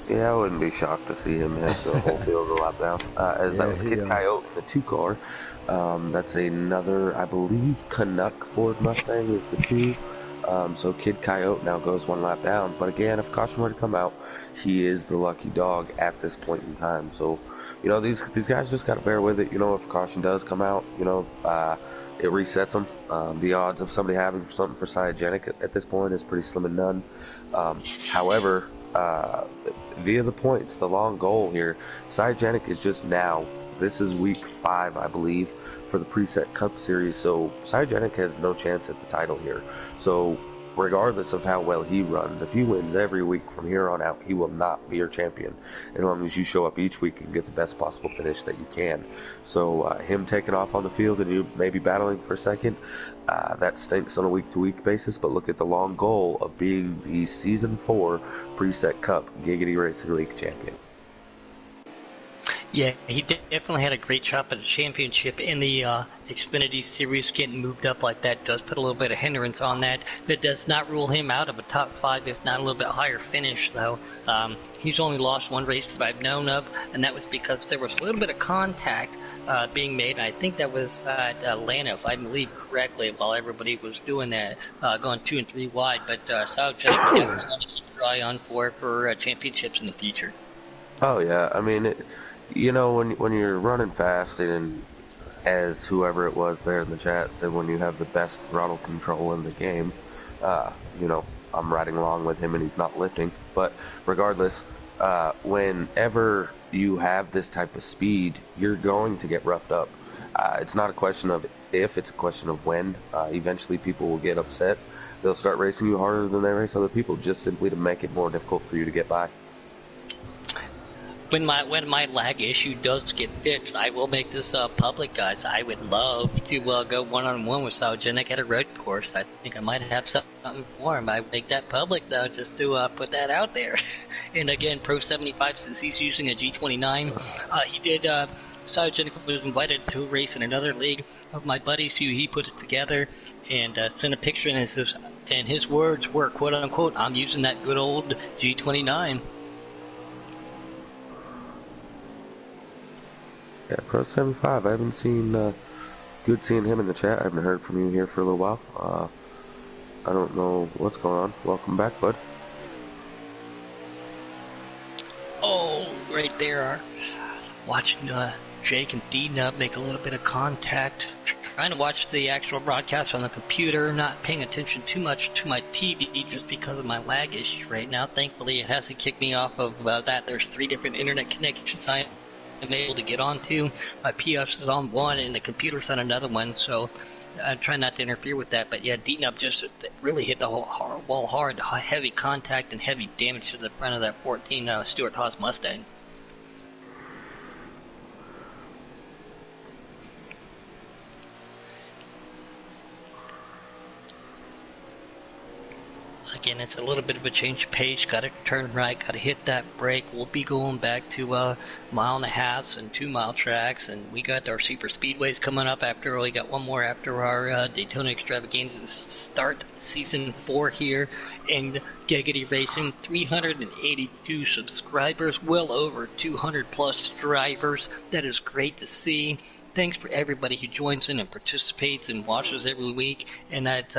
Speaker 4: Yeah, I wouldn't be shocked to see him hit the whole field a lap down. As
Speaker 3: Yeah,
Speaker 4: that was
Speaker 3: he
Speaker 4: Kid
Speaker 3: does.
Speaker 4: Coyote in the 2 car. That's another, I believe, Canuck Ford Mustang is the 2. So Kid Coyote now goes 1 lap down. But again, if caution were to come out, he is the lucky dog at this point in time. So, you know, these guys just got to bear with it. You know, if caution does come out, you know, it resets them. The odds of somebody having something for Cyagenic at this point is pretty slim and none. However, via the points, the long goal here, Cyagenic is just now. This is week 5, I believe, for the Preset Cup Series, so Cyagenic has no chance at the title here. So regardless of how well he runs, if he wins every week from here on out, he will not be your champion as long as you show up each week and get the best possible finish that you can. So him taking off on the field and you maybe battling for second, that stinks on a week-to-week basis, but look at the long goal of being the Season 4 Preset Cup Giggity Racing League champion.
Speaker 2: Yeah, he definitely had a great shot at the championship in the Xfinity Series. Getting moved up like that does put a little bit of hindrance on that. That does not rule him out of a top 5, if not a little bit higher finish, though. He's only lost 1 race that I've known of, and that was because there was a little bit of contact being made. And I think that was at Atlanta, if I believe correctly, while everybody was doing that, going 2 and 3 wide. But South definitely want to keep your eye on for championships in the future.
Speaker 4: Oh yeah, I mean, you know, when you're running fast, and as whoever it was there in the chat said, when you have the best throttle control in the game, you know, I'm riding along with him and he's not lifting. But regardless, whenever you have this type of speed, you're going to get roughed up. It's not a question of if, it's a question of when. Eventually people will get upset. They'll start racing you harder than they race other people, just simply to make it more difficult for you to get by.
Speaker 2: When my lag issue does get fixed, I will make this public, guys. I would love to go one-on-one with Cyagenic at a road course. I think I might have something for him. I would make that public, though, just to put that out there. And again, Pro 75, since he's using a G29, he did. Cyagenic was invited to race in another league of my buddies who he put it together and sent a picture, and his words were, quote-unquote, "I'm using that good old G29."
Speaker 4: Yeah, Pro 75. I haven't seen, good seeing him in the chat. I haven't heard from you here for a little while. I don't know what's going on. Welcome back, bud.
Speaker 2: Oh, right there. Watching Jake and D-Nub make a little bit of contact. Trying to watch the actual broadcast on the computer, not paying attention too much to my TV just because of my lag issue right now. Thankfully, it hasn't kicked me off of that. There's 3 different internet connections I'm able to get onto. My PS is on one and the computer's on another one, so I try not to interfere with that. But yeah, D-Nub just really hit the whole wall hard, heavy contact and heavy damage to the front of that 14 Stuart Haas Mustang. Again, it's a little bit of a change of pace. Got to turn right, got to hit that brake. We'll be going back to 1.5 and 2 mile tracks, and we got our super speedways coming up after. We got one more after our Daytona Extravaganza start season 4 here in Giggity Racing. 382 subscribers, well over 200 plus drivers. That is great to see. Thanks for everybody who joins in and participates and watches every week, and that's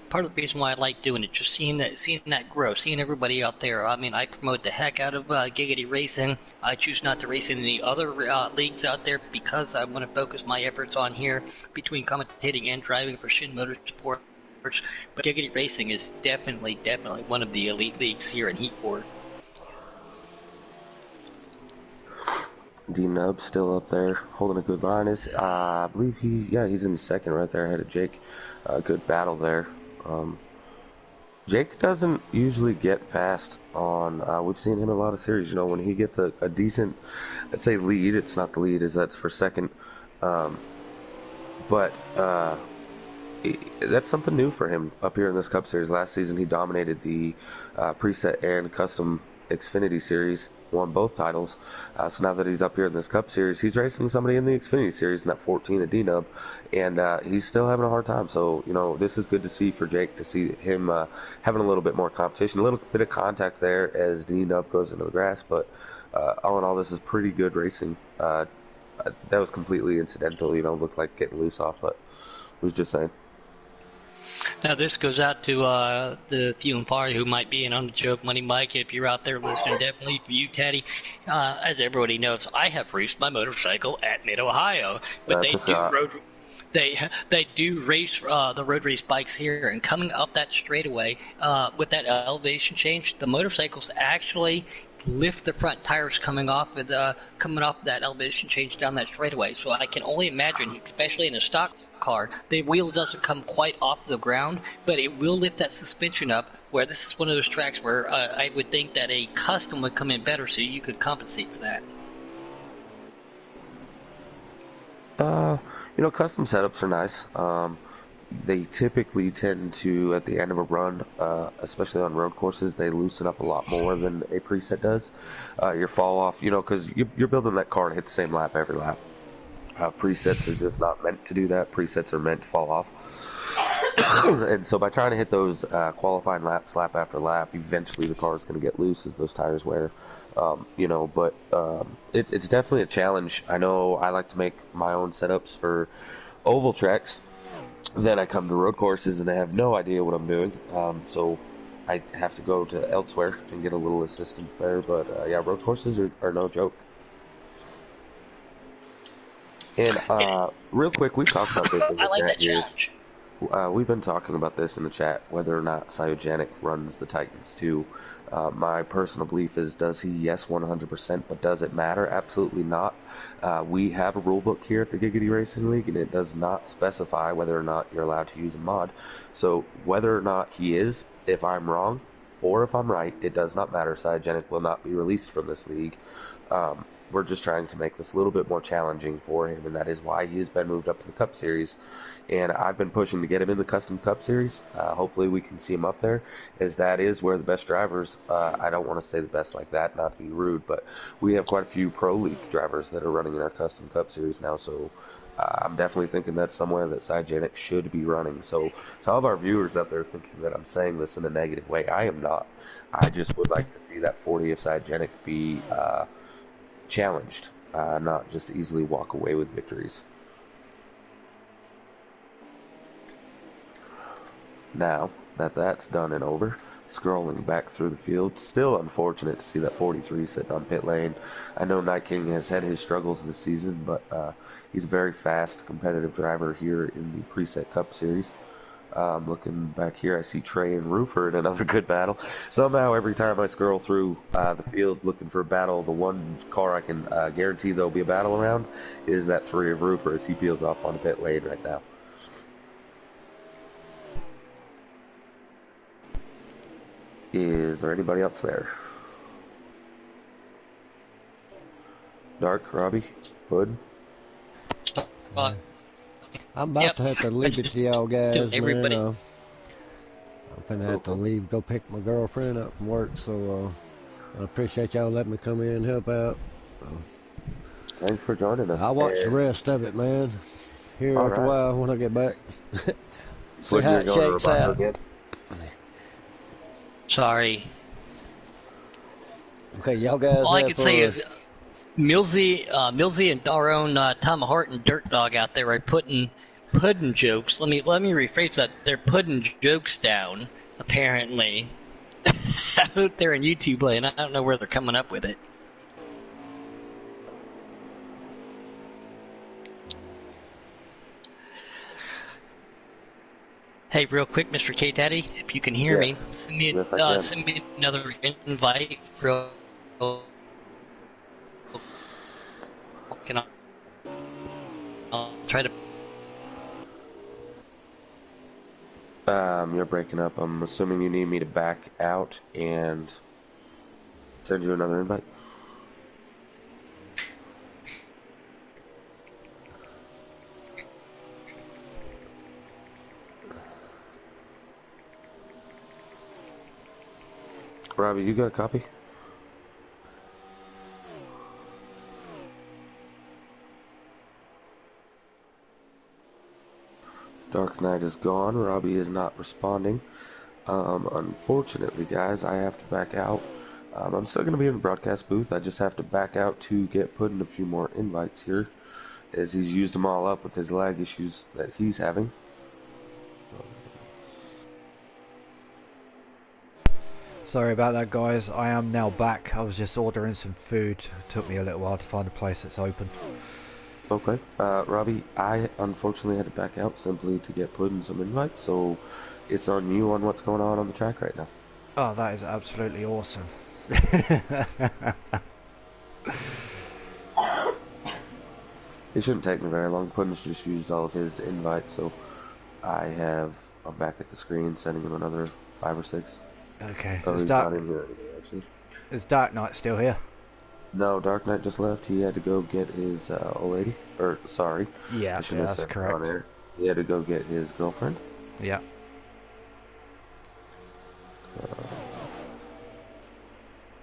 Speaker 2: part of the reason why I like doing it, just seeing that grow, seeing everybody out there. I mean, I promote the heck out of Giggity Racing. I choose not to race in any other leagues out there because I want to focus my efforts on here between commentating and driving for Shin Motorsports. But Giggity Racing is definitely one of the elite leagues here in Heatport.
Speaker 4: D-Nub still up there, holding a good line. I believe he's in second right there ahead of Jake. Good battle there. Jake doesn't usually get past on, we've seen him in a lot of series, you know, when he gets a decent, let's say lead, it's not the lead, that's for second, but that's something new for him up here in this Cup Series. Last season he dominated the preset and custom Xfinity Series, won both titles. So now that he's up here in this Cup Series, he's racing somebody in the Xfinity Series in that 14 at D-Nub, and he's still having a hard time. So, you know, this is good to see for Jake, to see him having a little bit more competition, a little bit of contact there as D-Nub goes into the grass, but all in all, this is pretty good racing. That was completely incidental, you know, looked like getting loose off, but I was just saying.
Speaker 2: Now this goes out to the few and far who might be in on the Joke Money Mike. If you're out there listening, definitely for you, Teddy. As everybody knows, I have raced my motorcycle at Mid Ohio, but they do race the road race bikes here. And coming up that straightaway with that elevation change, the motorcycles actually lift the front tires coming off that elevation change down that straightaway. So I can only imagine, especially in a stock car, the wheel doesn't come quite off the ground, but it will lift that suspension up, where this is one of those tracks where I would think that a custom would come in better, so you could compensate for that.
Speaker 4: You know, custom setups are nice. They typically tend to, at the end of a run, especially on road courses, they loosen up a lot more than a preset does. Your fall off, you know, because you're building that car to hit the same lap every lap. Presets are just not meant to do that. Presets are meant to fall off. And so by trying to hit those qualifying laps, lap after lap, eventually the car is going to get loose as those tires wear. You know, but it's definitely a challenge. I know I like to make my own setups for oval tracks. Then I come to road courses and I have no idea what I'm doing. So I have to go to elsewhere and get a little assistance there. But yeah, road courses are no joke. And real quick, we talked about this in the
Speaker 2: I like
Speaker 4: chat
Speaker 2: that
Speaker 4: here.
Speaker 2: challenge.
Speaker 4: We've been talking about this in the chat, whether or not Cyogenic runs the Titans too. My personal belief is, does he? Yes, 100%, but does it matter? Absolutely not. We have a rule book here at the Giggity Racing League, and it does not specify whether or not you're allowed to use a mod. So whether or not he is, if I'm wrong, or if I'm right, it does not matter. Cyogenic will not be released from this league. We're just trying to make this a little bit more challenging for him, and that is why he has been moved up to the Cup Series. And I've been pushing to get him in the Custom Cup Series. Hopefully we can see him up there, as that is where the best drivers, I don't want to say the best like that, not to be rude, but we have quite a few Pro League drivers that are running in our Custom Cup Series now, so I'm definitely thinking that's somewhere that Cyogenic should be running. So to all of our viewers out there thinking that I'm saying this in a negative way, I am not. I just would like to see that 40 of Cyogenic be challenged, not just easily walk away with victories. Now that that's done and over, scrolling back through the field, still unfortunate to see that 43 sitting on pit lane. I know Night King has had his struggles this season, but he's a very fast, competitive driver here in the Preset Cup Series. Looking back here, I see Trey and Roofer in another good battle. Somehow, every time I scroll through the field looking for a battle, the one car I can guarantee there'll be a battle around is that 3 of Roofer as he peels off on the pit lane right now. Is there anybody else there? Dark, Robbie, Hood?
Speaker 3: I'm about to have to leave it to y'all guys,
Speaker 2: Everybody.
Speaker 3: man. I'm gonna have to leave, go pick my girlfriend up from work, so I appreciate y'all letting me come in and help out.
Speaker 4: Thanks for joining us.
Speaker 3: I'll watch the rest of it, man, here after a while when I get back. See how it shakes out. Again?
Speaker 2: Sorry.
Speaker 3: Okay, y'all guys.
Speaker 2: All I can say is Millsy and our own Tom Hart and Dirt Dog out there are putting pudding jokes. Let me rephrase that. They're putting jokes down, apparently. Out there on YouTube land. I don't know where they're coming up with it. Hey, real quick, Mr. K-Daddy, if you can hear me, send me another invite. I'll try to.
Speaker 4: You're breaking up. I'm assuming you need me to back out and send you another invite. Robbie, you got a copy? Dark Knight is gone. Robbie is not responding. Unfortunately, guys, I have to back out. I'm still going to be in the broadcast booth. I just have to back out to get put in a few more invites here, as he's used them all up with his lag issues that he's having.
Speaker 1: Sorry about that, guys. I am now back. I was just ordering some food. It took me a little while to find a place that's open.
Speaker 4: Okay. Robbie, I unfortunately had to back out simply to get put in some invites, so it's on you on what's going on the track right now.
Speaker 1: Oh, that is absolutely awesome.
Speaker 4: It shouldn't take me very long. Puddin's just used all of his invites, so I'm back at the screen sending him another 5 or 6.
Speaker 1: Okay.
Speaker 4: Oh, he's not in here anymore, actually.
Speaker 1: Is Dark Knight still here?
Speaker 4: No, Dark Knight just left. He had to go get his old lady. Or, sorry.
Speaker 1: Yeah, that's correct.
Speaker 4: He had to go get his girlfriend.
Speaker 1: Yeah.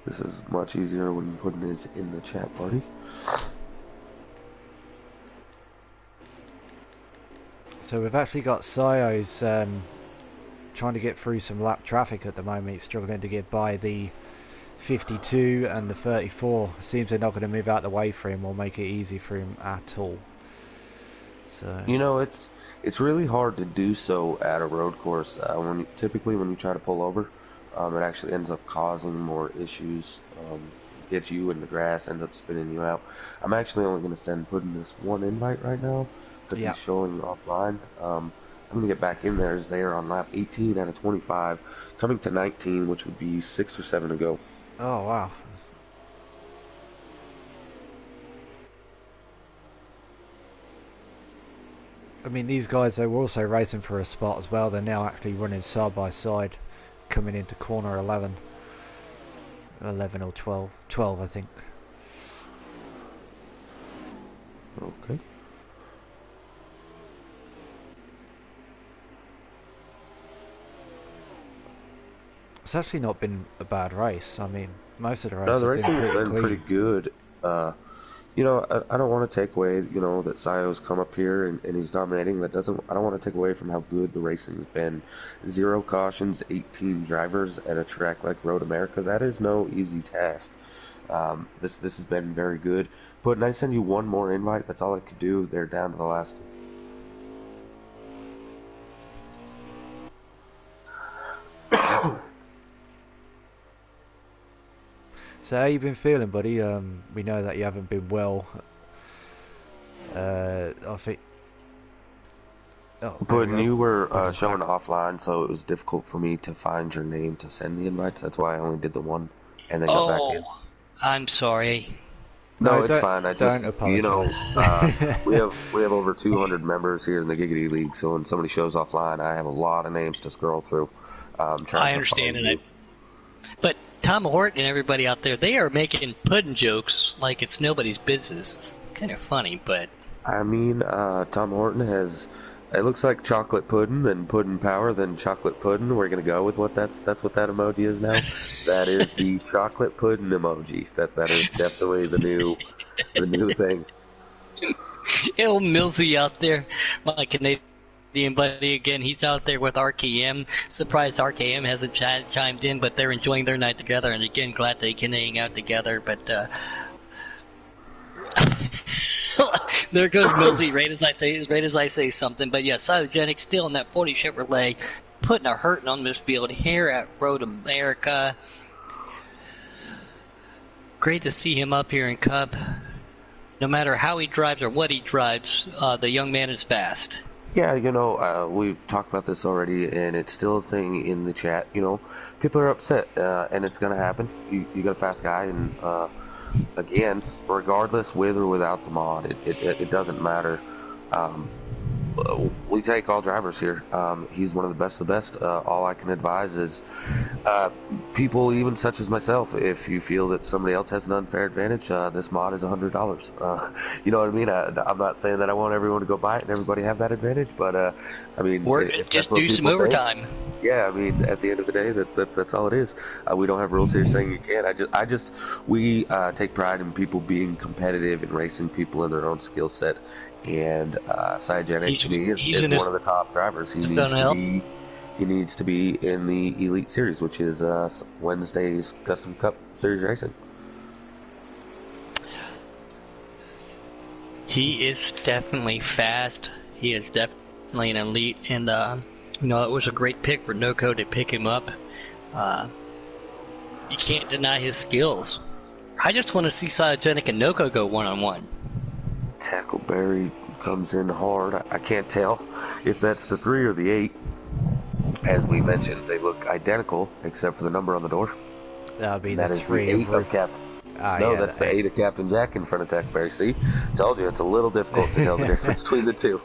Speaker 4: This is much easier when Puddin is in the chat party.
Speaker 1: So we've actually got Sayo's trying to get through some lap traffic at the moment. He's struggling to get by the 52 and the 34. Seems they're not going to move out the way for him or make it easy for him at all. So
Speaker 4: you know, it's really hard to do so at a road course. Typically when you try to pull over, it actually ends up causing more issues. Gets you in the grass, ends up spinning you out. I'm actually only going to send Puddin this one invite right now because he's showing offline. I'm going to get back in there as they are on lap 18 out of 25, coming to 19, which would be 6 or 7 to go.
Speaker 1: Oh, wow. I mean, these guys, they were also racing for a spot as well. They're now actually running side by side, coming into corner 11. 11 or 12. 12, I think.
Speaker 4: Okay.
Speaker 1: It's actually not been a bad race. I mean, most of the races
Speaker 4: no, the racing
Speaker 1: have
Speaker 4: has been pretty good. You know, I don't want to take away, you know, that Sayo's come up here and he's dominating. I don't want to take away from how good the racing's been. 0 cautions, 18 drivers at a track like Road America. That is no easy task. This has been very good. But I send you one more invite. That's all I could do. They're down to the last 6.
Speaker 1: So how you been feeling, buddy? We know that you haven't been well. I think. Oh,
Speaker 4: but you were showing offline, so it was difficult for me to find your name to send the invites. That's why I only did the one, and then got back in.
Speaker 2: I'm sorry.
Speaker 4: No, it's fine. I
Speaker 1: don't apologize.
Speaker 4: You know, we have over 200 members here in the Giggity League. So when somebody shows offline, I have a lot of names to scroll through.
Speaker 2: I understand it, but Tom Horton and everybody out there, they are making Puddin jokes like it's nobody's business. It's kind of funny, but
Speaker 4: I mean, Tom Horton has. It looks like chocolate pudding and pudding power, then chocolate pudding. We're gonna go with what that's what that emoji is now. That is the chocolate pudding emoji. That is definitely the new thing.
Speaker 2: Old Millsy out there, my Canadian buddy again. He's out there with RKM. Surprised RKM hasn't chimed in, but they're enjoying their night together. And again, glad they can hang out together. But there goes Millsy, right as I say something. But yeah, Cytogenic still in that 40 Chevrolet, putting a hurting on this field here at Road America. Great to see him up here in Cup. No matter how he drives or what he drives, the young man is fast.
Speaker 4: Yeah, you know, we've talked about this already, and it's still a thing in the chat. You know, people are upset, and it's going to happen. You got a fast guy, and again, regardless, with or without the mod, it doesn't matter. We take all drivers here. He's one of the best of the best. All I can advise is people, even such as myself, if you feel that somebody else has an unfair advantage, this mod is $100. You know what I mean? I'm not saying that I want everyone to go buy it and everybody have that advantage, but I mean,
Speaker 2: just do some overtime.
Speaker 4: Yeah, I mean, at the end of the day, that's all it is. We don't have rules here saying you can't. We take pride in people being competitive and racing people in their own skill set. And Cytogenic, be
Speaker 2: He's
Speaker 4: is
Speaker 2: in his
Speaker 4: one of the top drivers. He needs to be in the Elite Series, which is Wednesday's Custom Cup Series racing.
Speaker 2: He is definitely fast. He is definitely an elite, and it was a great pick for NOCO to pick him up. You can't deny his skills. I just want to see Cytogenic and NOCO go one-on-one.
Speaker 4: Tackleberry comes in hard. I can't tell if that's the 3 or the 8. As we mentioned, they look identical except for the number on the door.
Speaker 1: That would be
Speaker 4: That
Speaker 1: the
Speaker 4: is
Speaker 1: 3
Speaker 4: the 8 of Captain. No,
Speaker 1: yeah,
Speaker 4: that's the 8 of Captain Jack in front of Tackleberry. See? Told you, it's a little difficult to tell the difference between the two.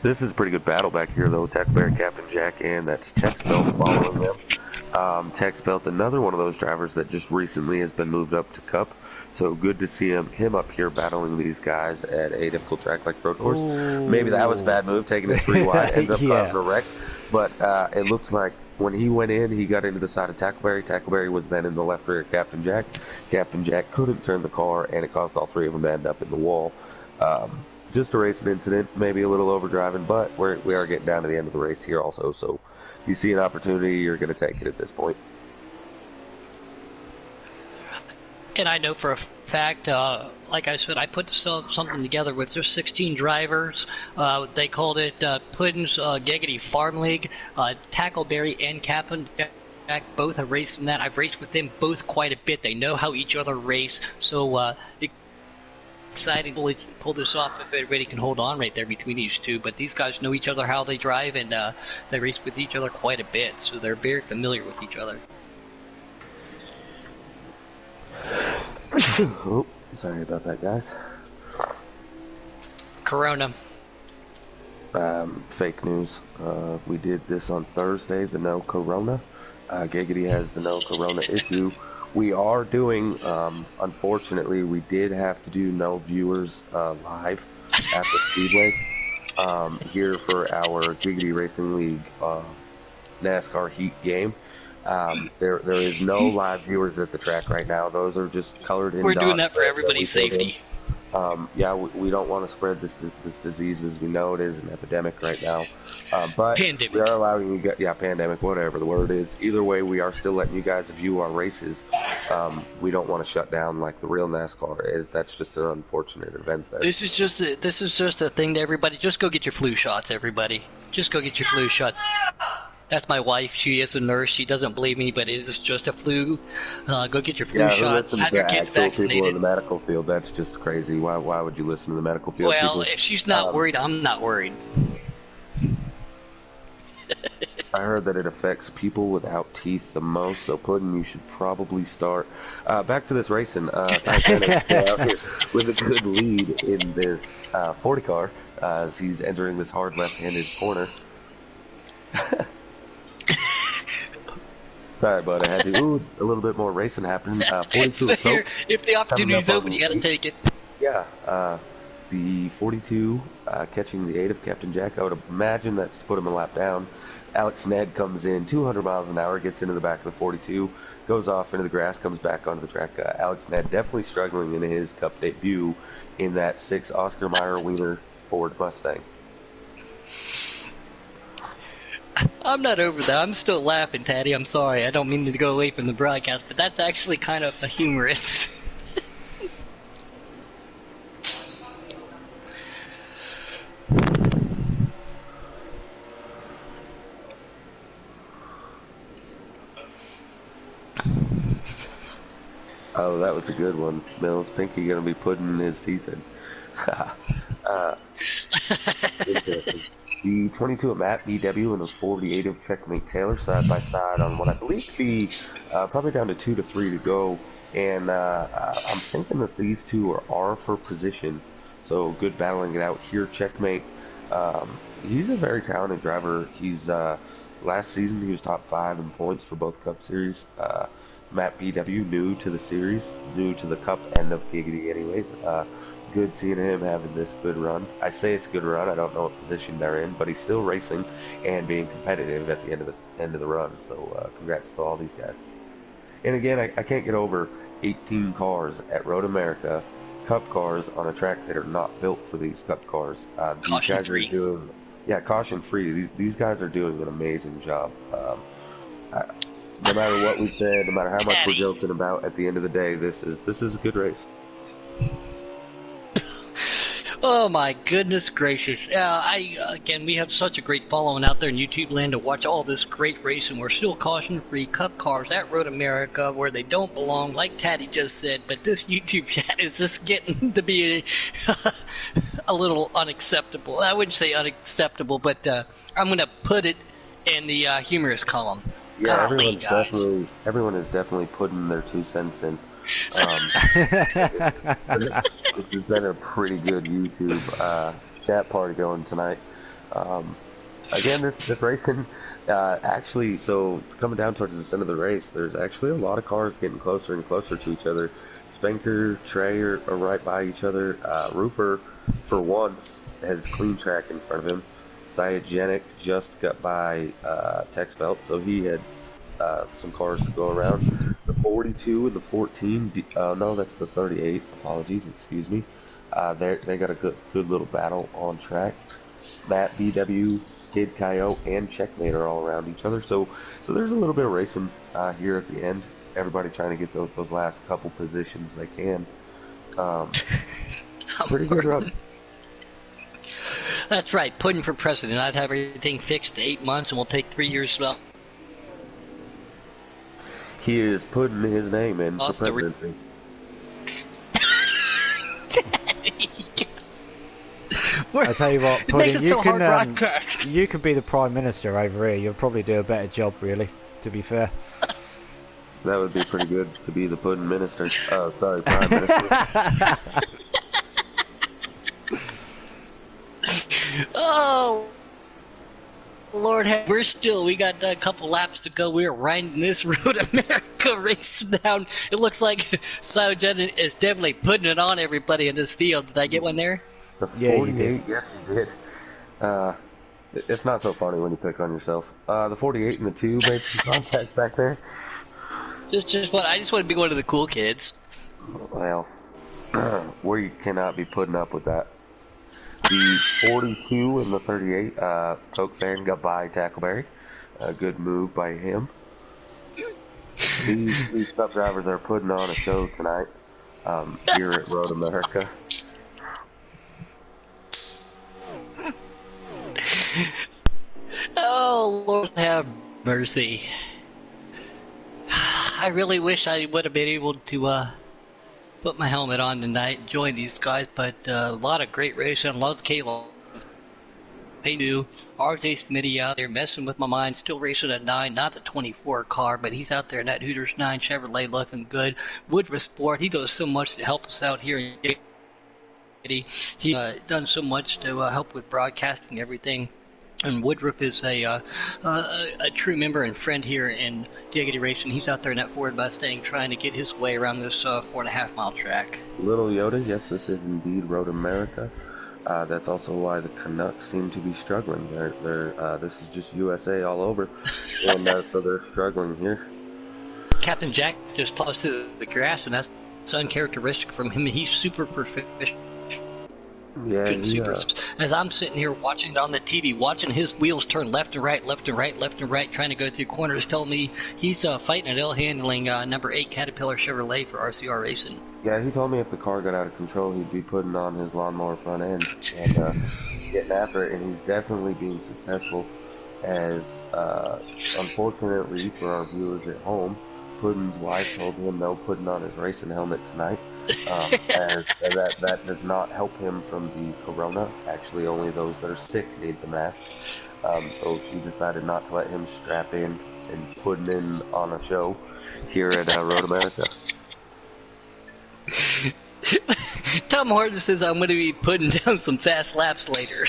Speaker 4: This is a pretty good battle back here, though. Tackleberry, Captain Jack, and that's Texbelt following them. Texbelt, another one of those drivers that just recently has been moved up to Cup. So good to see him up here battling these guys at a difficult track like Road Course.
Speaker 1: Ooh.
Speaker 4: Maybe that was a bad move, taking it 3 wide, ends up causing a wreck. But it looks like when he went in, he got into the side of Tackleberry. Tackleberry was then in the left rear of Captain Jack. Captain Jack couldn't turn the car, and it caused all 3 of them to end up in the wall. Just a racing incident, maybe a little overdriving, but we are getting down to the end of the race here also. So you see an opportunity, you're going to take it at this point.
Speaker 2: And I know for a fact, like I said, I put something together with just 16 drivers. They called it Puddin's Giggity Farm League. Tackleberry and Captain Jack both have raced in that. I've raced with them both quite a bit. They know how each other race. So exciting to pull this off if everybody can hold on right there between these two. But these guys know each other, how they drive, and they race with each other quite a bit. So they're very familiar with each other.
Speaker 4: Oh, sorry about that, guys.
Speaker 2: Corona.
Speaker 4: Fake news. We did this on Thursday, the no Corona. Giggity has the no Corona issue. We are doing, unfortunately, we did have to do no viewers live at the Speedway here for our Giggity Racing League NASCAR Heat game. There is no live viewers at the track right now. Those are just colored in.
Speaker 2: We're doing that for everybody's safety.
Speaker 4: We don't want to spread this disease, as we know it is an epidemic right now. But
Speaker 2: pandemic.
Speaker 4: We are allowing you guys, pandemic, whatever the word is. Either way, we are still letting you guys view our races. We don't want to shut down like the real NASCAR is. That's just an unfortunate event there.
Speaker 2: This is just a thing to everybody. Just go get your flu shots, everybody. Just go get your flu shots. That's my wife. She is a nurse. She doesn't believe me, but it is just a flu. Go get your flu shots. Have your kids vaccinated.
Speaker 4: People in the medical field, that's just crazy. Why would you listen to the medical field?
Speaker 2: Well,
Speaker 4: people?
Speaker 2: If she's not worried, I'm not worried.
Speaker 4: I heard that it affects people without teeth the most, so Puddin, you should probably start. Back to this racing. Cytogenic with a good lead in this 40 car as he's entering this hard left-handed corner. Sorry, but I had to. Ooh, a little bit more racing happening. 42
Speaker 2: if the opportunity's open, you gotta take it.
Speaker 4: Yeah, the 42 catching the 8 of Captain Jack. I would imagine that's to put him a lap down. Alex Ned comes in 200 miles an hour, gets into the back of the 42, goes off into the grass, comes back onto the track. Alex Ned definitely struggling in his Cup debut in that 6 Oscar Mayer Wiener Ford Mustang.
Speaker 2: I'm not over that. I'm still laughing, Taddy. I'm sorry. I don't mean to go away from the broadcast, but that's actually kind of humorous.
Speaker 4: Oh, that was a good one. Mills Pinky gonna be putting his teeth in. Interesting. The 22 of Matt BW and the 48 of Checkmate Taylor side by side on what I believe to be probably down to 2 to 3 to go. And I'm thinking that these two are R for position. So good battling it out here. Checkmate. He's a very talented driver. He's last season he was top 5 in points for both Cup Series. Matt BW new to the series, new to the Cup end of Giggity anyways. Good seeing him having this good run. I say it's a good run. I don't know what position they're in, but he's still racing and being competitive at the end of the run. So congrats to all these guys. And again, I can't get over 18 cars at Road America Cup cars on a track that are not built for these Cup cars. These
Speaker 2: Caution
Speaker 4: guys
Speaker 2: free.
Speaker 4: are doing, yeah, caution free. These guys are doing an amazing job. No matter what we said, no matter how much we're
Speaker 2: Daddy.
Speaker 4: joking about, at the end of the day, this is a good race.
Speaker 2: Oh my goodness gracious! Again, we have such a great following out there in YouTube land to watch all this great racing. We're still caution-free Cup cars at Road America, where they don't belong, like Taddy just said. But this YouTube chat is just getting to be a little unacceptable. I wouldn't say unacceptable, but I'm going to put it in the humorous column.
Speaker 4: Yeah,
Speaker 2: Golly, guys.
Speaker 4: everyone is definitely putting their 2 cents in. This has been a pretty good YouTube chat party going tonight. Again, this racing, actually, so coming down towards the end of the race, there's actually a lot of cars getting closer and closer to each other. Spanker, Trey are right by each other. Roofer, for once, has clean track in front of him. Cyagenic just got by Tex Belt, so he had some cars to go around. The 42 and the 14, no, that's the 38, apologies, excuse me. They got a good little battle on track. Matt, BW, Kid Coyote, and Checkmate are all around each other, so there's a little bit of racing here at the end. Everybody trying to get those last couple positions they can. Pretty good run.
Speaker 2: That's right. Pudding for president. I'd have everything fixed in 8 months, and we'll take 3 years. Well,
Speaker 4: He is putting his name in for
Speaker 2: Off the re-
Speaker 4: presidency.
Speaker 1: I tell you what,
Speaker 2: It makes
Speaker 1: Pudding,
Speaker 2: it so hard broadcast.
Speaker 1: you can be the Prime Minister over here. You'll probably do a better job, really, to be fair.
Speaker 4: That would be pretty good to be the pudding minister. Sorry, prime minister.
Speaker 2: Oh, Lord, we got a couple laps to go. We're riding this Road America race down. It looks like Cyagenic is definitely putting it on everybody in this field. Did I get one there?
Speaker 4: The
Speaker 1: Yeah, you
Speaker 4: 48,
Speaker 1: did.
Speaker 4: yes, you did. It's not so funny when you pick on yourself. The 48 and the 2 made some contact back there.
Speaker 2: I just want to be one of the cool kids.
Speaker 4: Well, we cannot be putting up with that. The 42 and the 38, Coke fan got by Tackleberry. A good move by him. These Cup drivers are putting on a show tonight here at Road America.
Speaker 2: Oh, Lord have mercy. I really wish I would have been able to put my helmet on tonight and join these guys, but a lot of great racing. Love Kayla. They do. RJ Smitty out there messing with my mind, still racing at 9, not the 24 car, but he's out there in that Hooters 9 Chevrolet looking good. Woodruff Sport, he does so much to help us out here in He's done so much to help with broadcasting everything. And Woodruff is a true member and friend here in Giggity Racing. He's out there in that Ford Mustang trying to get his way around this 4.5 mile track.
Speaker 4: Little Yoda, yes, this is indeed Road America. That's also why the Canucks seem to be struggling. This is just USA all over, and so they're struggling here.
Speaker 2: Captain Jack just plows through the grass, and that's uncharacteristic from him. He's super proficient.
Speaker 4: Yeah,
Speaker 2: As I'm sitting here watching it on the TV, watching his wheels turn left and right, left and right, left and right, trying to go through corners, telling me he's fighting an ill-handling number 8 Caterpillar Chevrolet for RCR Racing.
Speaker 4: Yeah, he told me if the car got out of control, he'd be putting on his lawnmower front end and getting after it, and he's definitely being successful. As unfortunately for our viewers at home, Puddin's wife told him no putting on his racing helmet tonight. As that does not help him from the corona. Actually, only those that are sick need the mask. So she decided not to let him strap in and putting in on a show here at Road America.
Speaker 2: Tom Horton says I'm going to be putting down some fast laps later.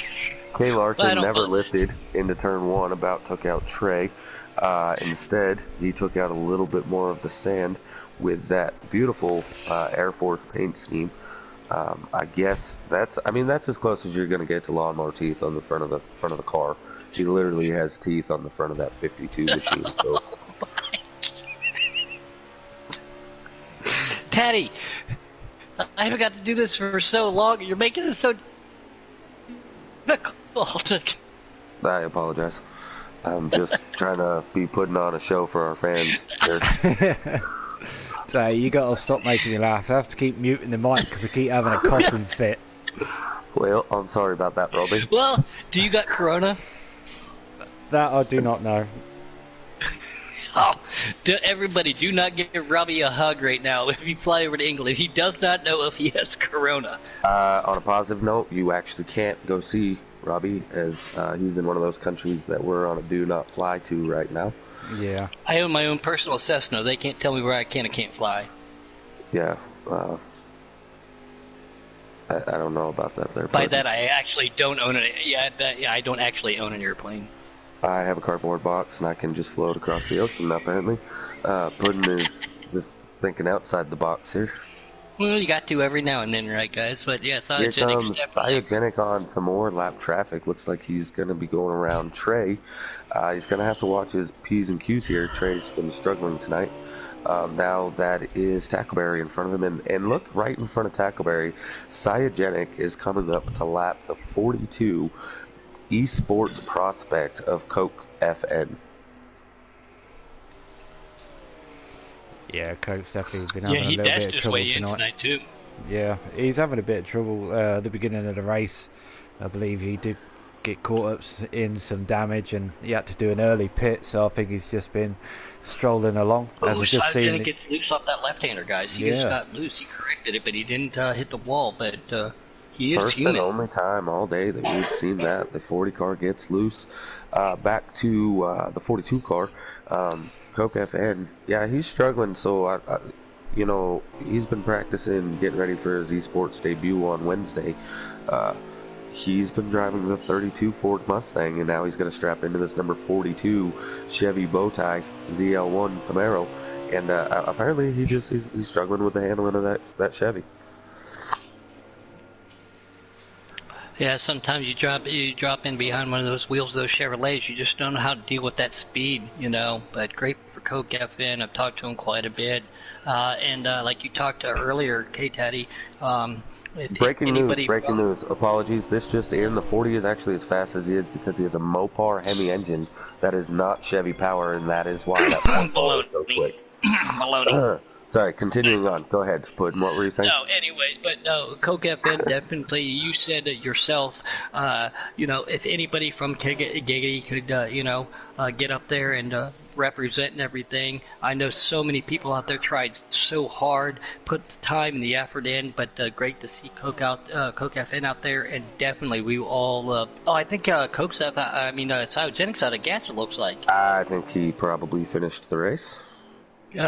Speaker 4: Kay Larson never lifted into turn 1, about took out Trey. Instead, he took out a little bit more of the sand with that beautiful Air Force paint scheme. I guess that's as close as you're going to get to lawnmower teeth on the front of the car. She literally has teeth on the front of that 52 machine. So.
Speaker 2: Patty, I haven't got to do this for so long. You're making it so difficult.
Speaker 4: I apologize. I'm just trying to be putting on a show for our fans here.
Speaker 1: So you gotta stop making me laugh. I have to keep muting the mic because I keep having a coughing fit.
Speaker 4: Well, I'm sorry about that, Robbie.
Speaker 2: Well, do you got corona?
Speaker 1: That I do not know.
Speaker 2: Oh, everybody, do not give Robbie a hug right now. If you fly over to England, he does not know if he has corona.
Speaker 4: On a positive note, you actually can't go see Robbie, as he's in one of those countries that we're on a do not fly to right now.
Speaker 1: Yeah.
Speaker 2: I own my own personal Cessna. They can't tell me where I can and can't fly.
Speaker 4: Yeah. I don't know about that there.
Speaker 2: By that, I actually don't own it. Yeah, I don't actually own an airplane.
Speaker 4: I have a cardboard box and I can just float across the ocean, apparently. Puddin is just thinking outside the box here.
Speaker 2: Well, you got to every now and then, right, guys? But yeah,
Speaker 4: Here
Speaker 2: Cyogenics
Speaker 4: comes
Speaker 2: definitely.
Speaker 4: Cyogenic on some more lap traffic. Looks like he's going to be going around Trey. He's going to have to watch his P's and Q's here. Trey's been struggling tonight. Now that is Tackleberry in front of him. And look, right in front of Tackleberry, Cyogenic is coming up to lap the 42 eSports prospect of Coke FN.
Speaker 1: Yeah, Coke's definitely been
Speaker 2: Yeah,
Speaker 1: having
Speaker 2: he
Speaker 1: a little
Speaker 2: dashed
Speaker 1: bit of
Speaker 2: his
Speaker 1: trouble
Speaker 2: way in
Speaker 1: tonight.
Speaker 2: tonight too.
Speaker 1: Yeah, he's having a bit of trouble at the beginning of the race. I believe he did get caught up in some damage and he had to do an early pit, so I think he's just been strolling along. As
Speaker 2: Oh,
Speaker 1: I've just seen
Speaker 2: Cyogenic gets loose off that left-hander, guys. He just got loose. He corrected it, but he didn't hit the wall. But he is
Speaker 4: First
Speaker 2: human.
Speaker 4: and only time all day that we've seen that. The 40 car gets loose. Back to the 42 car. Coke FN, yeah, he's struggling, so you know, he's been practicing, getting ready for his esports debut on Wednesday. He's been driving the 32 Ford Mustang, and now he's going to strap into this number 42 Chevy Bowtie ZL1 Camaro, and apparently he's struggling with the handling of that Chevy.
Speaker 2: Yeah, sometimes you drop in behind one of those wheels of those Chevrolets. You just don't know how to deal with that speed, you know. But great for Coke FN. I've talked to him quite a bit, and like you talked to earlier, K-Taddy.
Speaker 4: Breaking news. Apologies. This just in. The 40 is actually as fast as he is because he has a Mopar Hemi engine that is not Chevy power, and that is why that Mopar is so quick.
Speaker 2: Baloney.
Speaker 4: Sorry, continuing on. Go ahead, Puddin. What were you saying?
Speaker 2: No, anyways, but no, Coke FN definitely. You said it yourself. You know, if anybody from Giggity could, you know, get up there and represent and everything. I know so many people out there tried so hard, put the time and the effort in. But great to see Coke FN out there, and definitely we all. I think Cyogenics out of gas. It looks like.
Speaker 4: I think he probably finished the race.
Speaker 2: He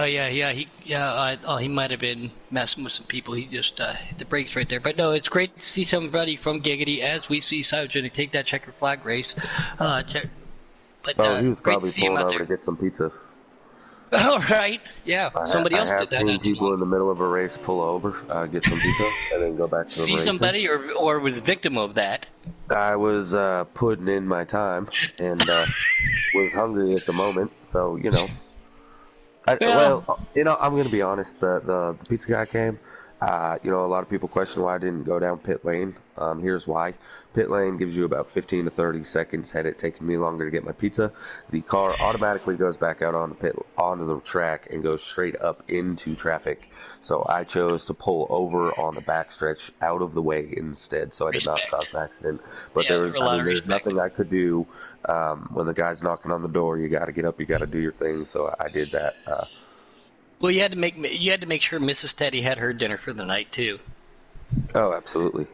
Speaker 2: might have been messing with some people. He just hit the brakes right there. But no, it's great to see somebody from Giggity as we see Cyogenic take that checker flag race.
Speaker 4: He was probably pulling over to get some pizza.
Speaker 2: Oh, right. Yeah, somebody else did that.
Speaker 4: I have seen people in the middle of a race pull over, get some pizza, and then go back to the
Speaker 2: see
Speaker 4: racing.
Speaker 2: Somebody or was a victim of that.
Speaker 4: I was putting in my time and was hungry at the moment, so, you know. Well, you know, I'm going to be honest. The pizza guy came. You know, a lot of people question why I didn't go down pit lane. Here's why. Pit lane gives you about 15 to 30 seconds. Had it taken me longer to get my pizza, the car automatically goes back out onto the track and goes straight up into traffic. So I chose to pull over on the backstretch out of the way instead, so I did not cause an accident. But there's nothing I could do. When the guy's knocking on the door, you got to get up, you got to do your thing. So I did that.
Speaker 2: Well, you had to make sure Mrs. Teddy had her dinner for the night too.
Speaker 4: Oh, absolutely.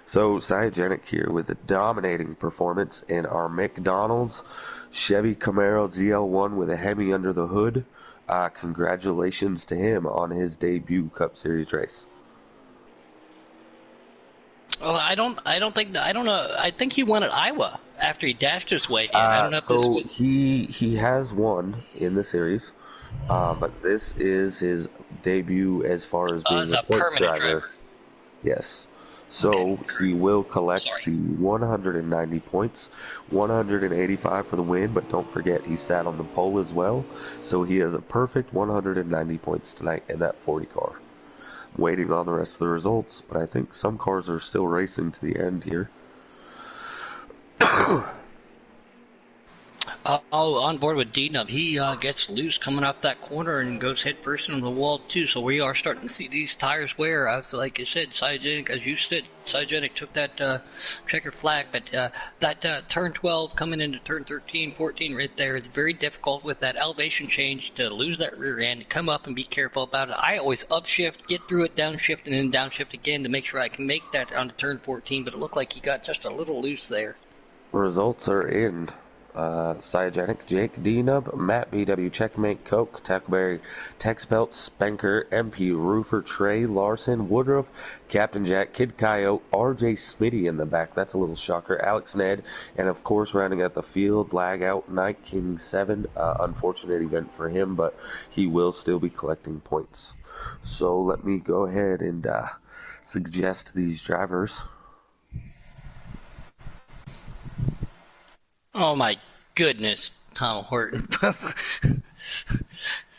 Speaker 4: So Cyogenic here with a dominating performance in our McDonald's Chevy Camaro ZL1 with a Hemi under the hood. Congratulations to him on his debut Cup Series race.
Speaker 2: Well, I don't know. I think he won at Iowa after he dashed his way in. I don't know if this was...
Speaker 4: he has won in the series, but this is his debut as far as being a permanent driver. Yes. So he will collect the 190 points, 185 for the win, but don't forget he sat on the pole as well. So he has a perfect 190 points tonight in that 40 car. waiting on the rest of the results, but I think some cars are still racing to the end here.
Speaker 2: On board with D-Nub. He gets loose coming off that corner and goes head first into the wall, too. So we are starting to see these tires wear. Like I said, Cybergenic, as you said, Cybergenic took that checker flag. But that turn 12 coming into turn 13, 14 right there is very difficult with that elevation change to lose that rear end, come up and be careful about it. I always upshift, get through it, downshift, and then downshift again to make sure I can make that onto turn 14. But it looked like he got just a little loose there.
Speaker 4: Results are in. Cybergenic, Jake, D-Nub, Matt, BW, Checkmate, Coke, Tackleberry, Texpelt, Spanker, MP, Roofer, Trey, Larson, Woodruff, Captain Jack, Kid Coyote, RJ Smitty in the back. That's a little shocker. Alex Ned, and of course, rounding out the field, Lag Out, Night King 7. Unfortunate event for him, but he will still be collecting points. So let me go ahead and suggest these drivers.
Speaker 2: Oh my goodness, Tom Horton.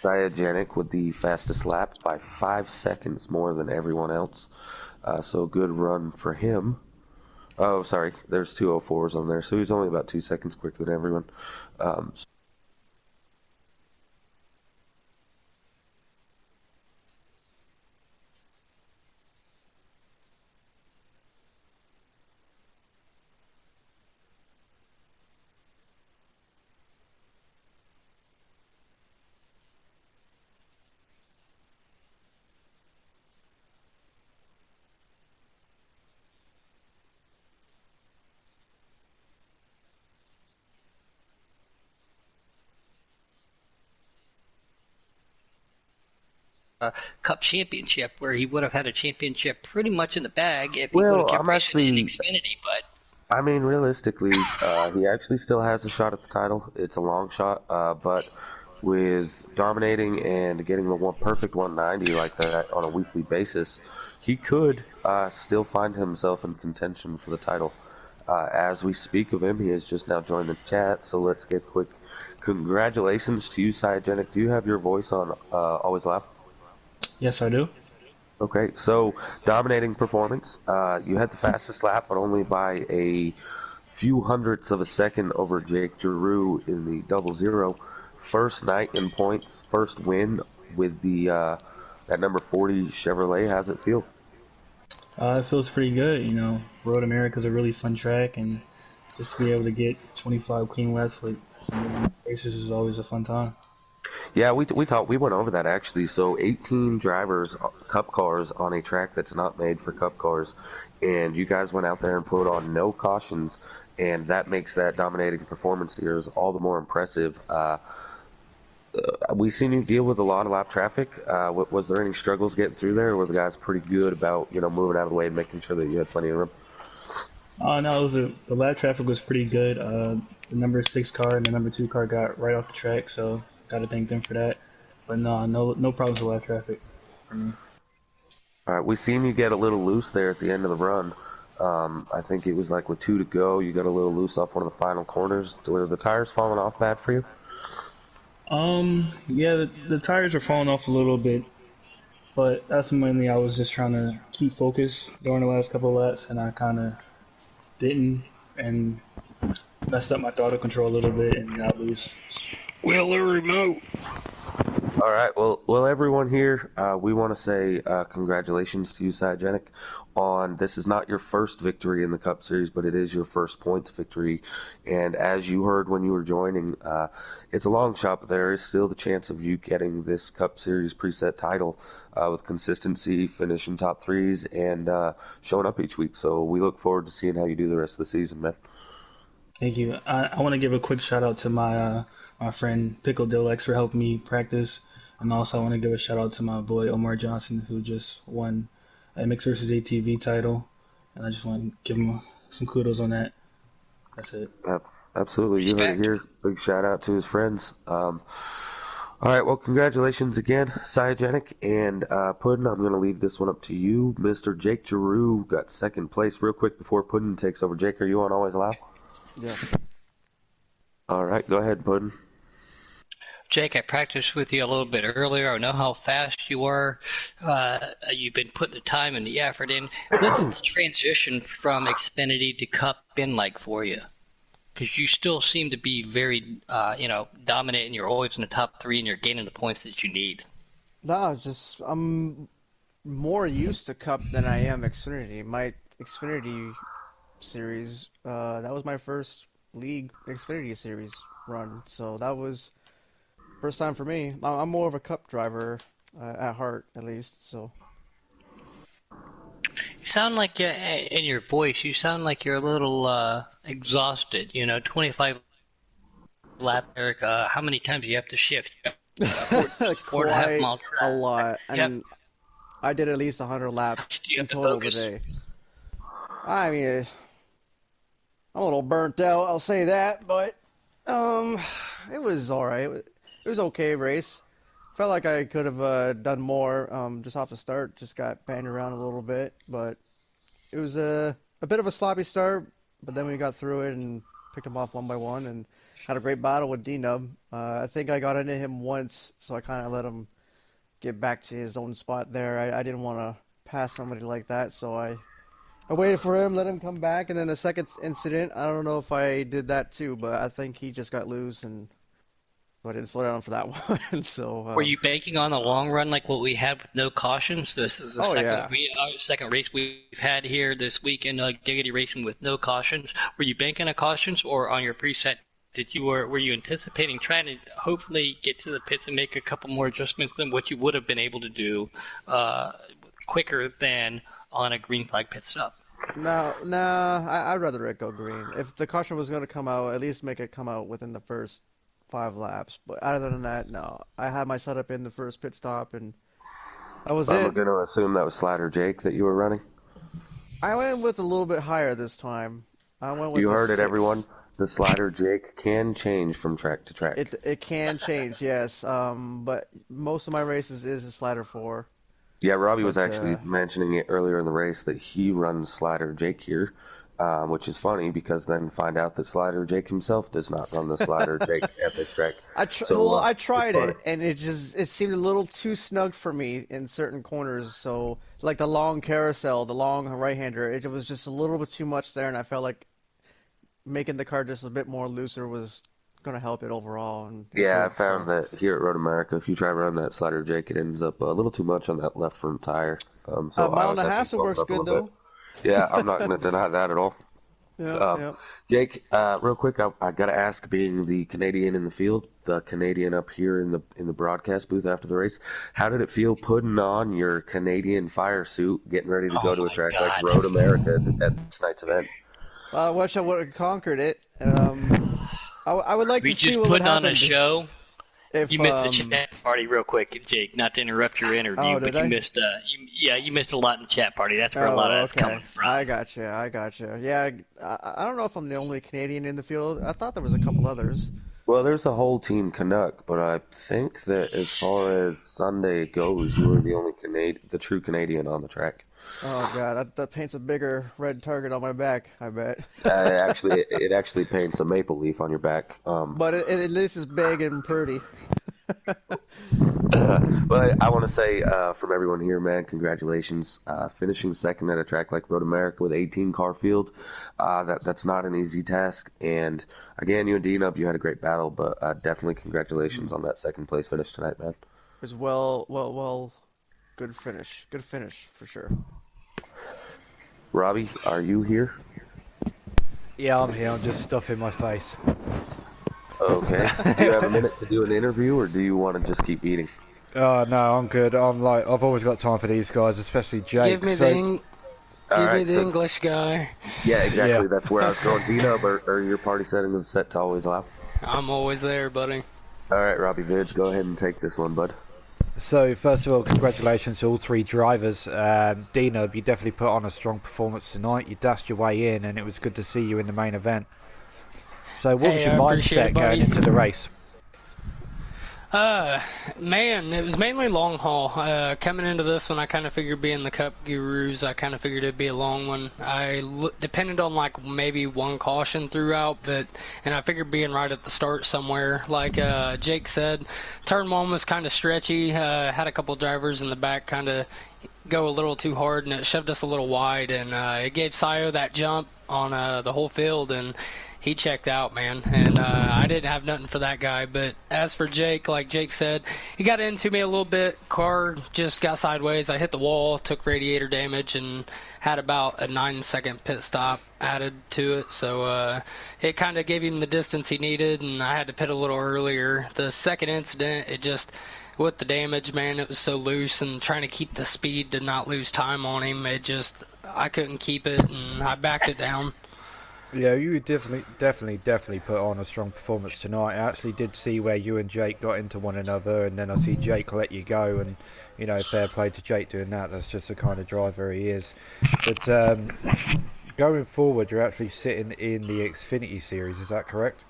Speaker 4: Cybergenic with the fastest lap by 5 seconds more than everyone else. So good run for him. Oh, sorry, there's 2:04s on there, so he's only about 2 seconds quicker than everyone.
Speaker 2: Cup championship, where he would have had a championship pretty much in the bag if he would have kept racing in Xfinity. But
Speaker 4: I mean, realistically, he actually still has a shot at the title. It's a long shot, but with dominating and getting the perfect 190 like that on a weekly basis, he could still find himself in contention for the title. As we speak of him, he has just now joined the chat, so let's get quick congratulations to you, Cybergenic. Do you have your voice on Always Laugh?
Speaker 5: Yes, I do.
Speaker 4: Okay, so dominating performance. You had the fastest lap, but only by a few hundredths of a second over Jake Giroux in the 00. First night in points, first win with the that number 40 Chevrolet. How's it feel?
Speaker 5: It feels pretty good. You know, Road America is a really fun track, and just to be able to get 25 clean laps with some racers is always a fun time.
Speaker 4: Yeah, we went over that actually. So 18 drivers, Cup cars on a track that's not made for Cup cars, and you guys went out there and put on no cautions, and that makes that dominating performance of yours all the more impressive. We've seen you deal with a lot of lap traffic. Was there any struggles getting through there, or were the guys pretty good about moving out of the way and making sure that you had plenty of room?
Speaker 5: No, the lap traffic was pretty good. The number 6 car and the number 2 car got right off the track, so got to thank them for that. But no problems with lap traffic for me.
Speaker 4: All right, we seen you get a little loose there at the end of the run. I think it was like with 2 to go, you got a little loose off one of the final corners. Were the tires falling off bad for you?
Speaker 5: Yeah, the tires were falling off a little bit, but that's mainly I was just trying to keep focus during the last couple of laps, and I kind of didn't, and messed up my throttle control a little bit and got loose.
Speaker 2: Well, the remote.
Speaker 4: All right. Well, everyone here, we want to say congratulations to you, Cybergenic, on this is not your first victory in the Cup Series, but it is your first points victory. And as you heard when you were joining, it's a long shot, but there is still the chance of you getting this Cup Series preset title with consistency, finishing top threes, and showing up each week. So we look forward to seeing how you do the rest of the season, man.
Speaker 5: Thank you. I want to give a quick shout out to my friend Pickle Dilex for helping me practice, and also I want to give a shout out to my boy Omar Johnson, who just won a Mixed vs. ATV title, and I just want to give him some kudos on that. That's it.
Speaker 4: Absolutely. You heard it here. Big shout out to his friends. All right, well, congratulations again, Cybergenic, and Puddin', I'm going to leave this one up to you. Mr. Jake Giroux got second place. Real quick before Puddin' takes over, Jake, are you on Always Allow?
Speaker 1: Yeah.
Speaker 4: All right, go ahead, Puddin'.
Speaker 2: Jake, I practiced with you a little bit earlier. I know how fast you are. You've been putting the time and the effort in. What's the transition from Xfinity to Cup been like for you? Because you still seem to be very, dominant, and you're always in the top three, and you're gaining the points that you need.
Speaker 6: No, I'm more used to Cup than I am Xfinity. My Xfinity series, that was my first league Xfinity series run, so that was first time for me. I'm more of a Cup driver at heart, at least. So
Speaker 2: You sound like, in your voice, you sound like you're a little exhausted. 25 lap, Eric. How many times do you have to shift? 4.5 mile track.
Speaker 6: a lot.
Speaker 2: Yep.
Speaker 6: And I did at least 100 laps
Speaker 2: Do you
Speaker 6: in
Speaker 2: have to
Speaker 6: total
Speaker 2: focus?
Speaker 6: today. I mean, I'm a little burnt out, I'll say that, but it was all right. It was okay race. Felt like I could have done more just off the start. Just got banged around a little bit, but it was a bit of a sloppy start. But then we got through it and picked them off one by one, and had a great battle with D-Nub. I think I got into him once, so I kind of let him get back to his own spot there. I didn't want to pass somebody like that, so I waited for him, let him come back, and then the second incident, I don't know if I did that too, but I think he just got loose, and I didn't slow down for that one. So
Speaker 2: Were you banking on the long run like what we had with no cautions? This is the second race we've had here this weekend, Giggity Racing with no cautions. Were you banking on cautions or on your preset? Were you anticipating trying to hopefully get to the pits and make a couple more adjustments than what you would have been able to do quicker than on a green flag pit stop?
Speaker 6: No, I'd rather it go green. If the caution was going to come out, at least make it come out within the first 5 laps. But other than that, no. I had my setup in the first pit stop, and that was
Speaker 4: I'm
Speaker 6: it.
Speaker 4: going to assume that was Slider Jake that you were running.
Speaker 6: I went with a little bit higher this time. I went with
Speaker 4: You
Speaker 6: the
Speaker 4: heard it,
Speaker 6: 6.
Speaker 4: everyone. The Slider Jake can change from track to track.
Speaker 6: It can change, yes. But most of my races is a slider 4.
Speaker 4: Yeah, Robbie was
Speaker 6: But,
Speaker 4: actually mentioning it earlier in the race that he runs Slider Jake here, which is funny because then find out that Slider Jake himself does not run the Slider Jake at this track.
Speaker 6: I tried
Speaker 4: it's
Speaker 6: it, and it seemed a little too snug for me in certain corners. So like the long carousel, the long right-hander, it was just a little bit too much there, and I felt like making the car just a bit more looser was going to help it overall. And
Speaker 4: Yeah, I found that here at Road America, if you try to run that Slider Jake, it ends up a little too much on that left front tire. So
Speaker 6: a mile
Speaker 4: I
Speaker 6: and a
Speaker 4: was
Speaker 6: half,
Speaker 4: actually
Speaker 6: it works
Speaker 4: bumped up a
Speaker 6: good
Speaker 4: little
Speaker 6: though.
Speaker 4: bit. Yeah, I'm not going to deny that at all.
Speaker 6: Yeah.
Speaker 4: Jake, real quick, I got to ask, being the Canadian in the field, the Canadian up here in the broadcast booth after the race, how did it feel putting on your Canadian fire suit, getting ready to go to a track like Road America at tonight's event?
Speaker 6: I wish I would have conquered it. I would like
Speaker 2: We
Speaker 6: to see
Speaker 2: just
Speaker 6: what would
Speaker 2: put on
Speaker 6: happen
Speaker 2: a show.
Speaker 6: if
Speaker 2: You missed the chat party real quick, Jake. Not to interrupt your interview,
Speaker 6: Oh,
Speaker 2: but
Speaker 6: did
Speaker 2: you
Speaker 6: I?
Speaker 2: missed. You missed a lot in the chat party. That's where a lot of that's coming from.
Speaker 6: I gotcha. Yeah, I don't know if I'm the only Canadian in the field. I thought there was a couple others.
Speaker 4: Well, there's a whole team Canuck, but I think that as far as Sunday goes, you were the only the true Canadian on the track.
Speaker 6: Oh god, that paints a bigger red target on my back, I bet.
Speaker 4: It actually paints a maple leaf on your back.
Speaker 6: But it at least is big and pretty.
Speaker 4: But I want to say from everyone here, man, congratulations. Finishing second at a track like Road America with 18 car field, that's not an easy task. And again, you and D-Nub, you had a great battle, but definitely congratulations on that second place finish tonight, man.
Speaker 6: It was well, good finish for sure.
Speaker 4: Robbie, are you here?
Speaker 1: Yeah, I'm here. I'm just stuffing my face.
Speaker 4: Okay. Do you have a minute to do an interview, or do you want to just keep eating?
Speaker 1: No, I'm good. I've always got time for these guys, especially Jake.
Speaker 2: Give me the English guy.
Speaker 4: Yeah, exactly.
Speaker 1: Yeah.
Speaker 4: That's where I was going. D-Nub, or your party setting is set to always allow?
Speaker 2: I'm always there, buddy.
Speaker 4: All right, Robbie Vids, go ahead and take this one, bud.
Speaker 1: So, first of all, congratulations to all 3 drivers. D-Nub, you definitely put on a strong performance tonight. You dashed your way in, and it was good to see you in the main event. So, what was your mindset going into the race?
Speaker 2: Man, it was mainly long haul. Coming into this one, I kind of figured being the Cup Gurus, I kind of figured it'd be a long one. I depended on like maybe one caution throughout, and I figured being right at the start somewhere. Like Jake said, turn one was kind of stretchy. Had a couple drivers in the back kind of go a little too hard, and it shoved us a little wide, and it gave Sayo that jump on the whole field, and he checked out, man, and I didn't have nothing for that guy. But as for Jake, like Jake said, he got into me a little bit. Car just got sideways. I hit the wall, took radiator damage, and had about a 9-second pit stop added to it. So it kind of gave him the distance he needed, and I had to pit a little earlier. The second incident, it just, with the damage, man, it was so loose, and trying to keep the speed to not lose time on him, I couldn't keep it, and I backed it down.
Speaker 1: Yeah, you definitely put on a strong performance tonight. I actually did see where you and Jake got into one another, and then I see Jake let you go, and fair play to Jake doing that. That's just the kind of driver he is. But going forward, you're actually sitting in the Xfinity series. Is that correct?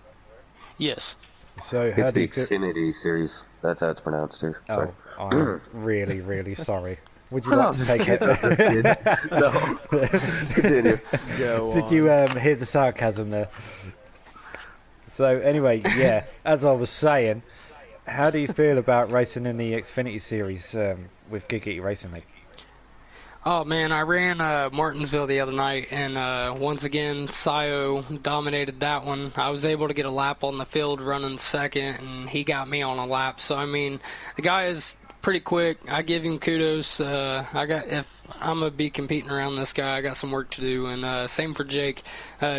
Speaker 2: Yes.
Speaker 1: So
Speaker 4: it's the Xfinity series. That's how it's pronounced here. Sorry.
Speaker 1: Oh, I'm really, really sorry. Would you like to take it?
Speaker 4: No. Continue.
Speaker 1: Did you hear the sarcasm there? So anyway, yeah, as I was saying, how do you feel about racing in the Xfinity series with Giggity Racing League?
Speaker 2: Oh man, I ran Martinsville the other night, and once again, Sayo dominated that one. I was able to get a lap on the field running second, and he got me on a lap. So I mean, the guy is pretty quick. I give him kudos. If I'm gonna be competing around this guy, I got some work to do. And same for Jake.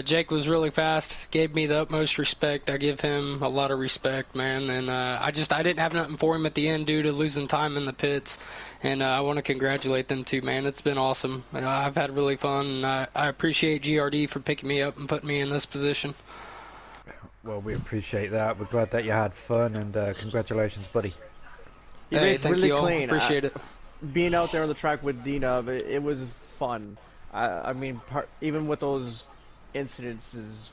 Speaker 2: Jake was really fast. Gave me the utmost respect. I give him a lot of respect, man. And I didn't have nothing for him at the end due to losing time in the pits. And I want to congratulate them too, man. It's been awesome. I've had really fun, and I appreciate GRD for picking me up and putting me in this position.
Speaker 1: Well, we appreciate that. We're glad that you had fun, and congratulations, buddy.
Speaker 6: He raced really clean.
Speaker 2: Appreciate it.
Speaker 6: Being out there on the track with D-Nub, it was fun. I mean, even with those incidences,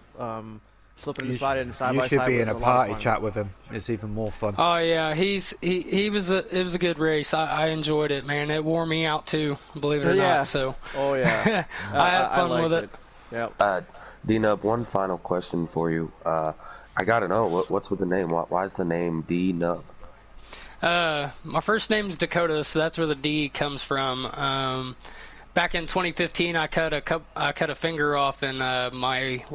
Speaker 6: slipping and sliding side by side.
Speaker 1: You should be in a party chat with him. It's even more fun.
Speaker 2: Oh yeah, it was a good race. I enjoyed it, man. It wore me out too, believe it or not. So.
Speaker 6: Oh yeah.
Speaker 2: I had fun with it.
Speaker 6: Yep.
Speaker 4: D-Nub, one final question for you. I gotta know what's with the name. Why is the name D-Nub?
Speaker 2: My first name's Dakota, so that's where the D comes from. Back in 2015, I cut a finger off, and my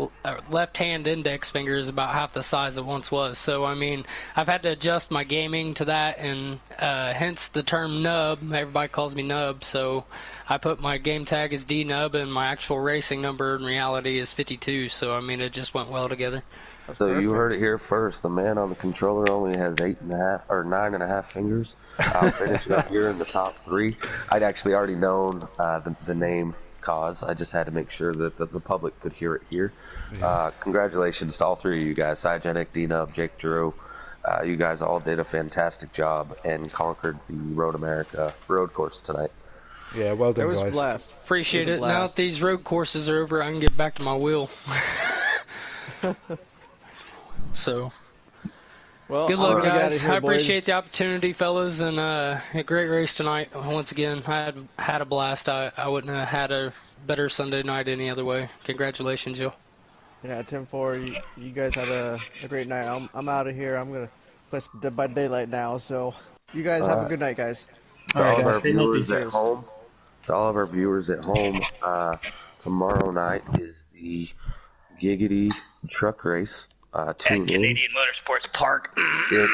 Speaker 2: left hand index finger is about half the size it once was. So I mean, I've had to adjust my gaming to that, and hence the term Nub. Everybody calls me Nub, so I put my game tag as D-Nub, and my actual racing number in reality is 52. So I mean, it just went well together.
Speaker 6: That's
Speaker 4: so
Speaker 6: perfect.
Speaker 4: You heard it here first. The man on the controller only has 9.5 fingers. I'll finish up here in the top 3. I'd actually already known the name cause. I just had to make sure that the public could hear it here. Yeah. Congratulations to all 3 of you guys, Cygenic, D-Nub, Jake Drew. You guys all did a fantastic job and conquered the Road America road course tonight.
Speaker 1: Yeah, well done, guys.
Speaker 6: It was a blast.
Speaker 2: Appreciate it. Now that these road courses are over, I can get back to my wheel. So,
Speaker 6: well,
Speaker 2: good luck, guys.
Speaker 6: Here,
Speaker 2: I appreciate
Speaker 6: boys.
Speaker 2: the opportunity, fellas, and a great race tonight. Once again, I had a blast. I wouldn't have had a better Sunday night any other way. Congratulations, y'all.
Speaker 6: Yeah, 10-4. You guys had a great night. I'm out of here. I'm gonna play some Dead by Daylight now. So, you guys have a good night, guys.
Speaker 4: To all of our viewers at home, tomorrow night is the Giggity Truck Race. Tune in.
Speaker 2: Canadian Motorsports Park.
Speaker 4: It's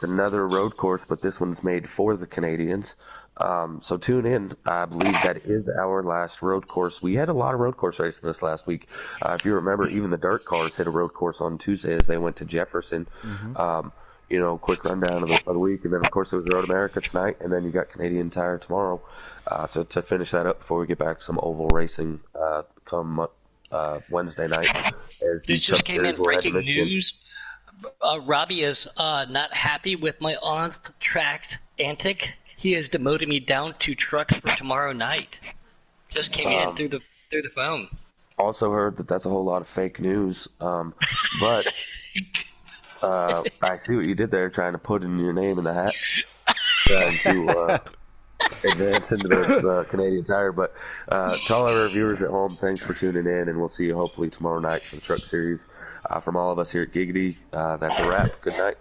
Speaker 4: another road course, but this one's made for the Canadians. So tune in. I believe that is our last road course. We had a lot of road course racing this last week. If you remember, even the dirt cars hit a road course on Tuesday as they went to Jefferson. Mm-hmm. Quick rundown of the week, and then of course it was Road America tonight, and then you got Canadian Tire tomorrow. To finish that up before we get back to some oval racing come Wednesday night.
Speaker 2: This just came in breaking news. Robbie is not happy with my on-track antic. He has demoted me down to trucks for tomorrow night. Just came in through the phone.
Speaker 4: Also heard that that's a whole lot of fake news. But I see what you did there, trying to put in your name in the hat, trying to advance into the Canadian Tire. But to all our viewers at home, thanks for tuning in, and we'll see you hopefully tomorrow night for the Truck Series. From all of us here at Giggity, that's a wrap. Good night.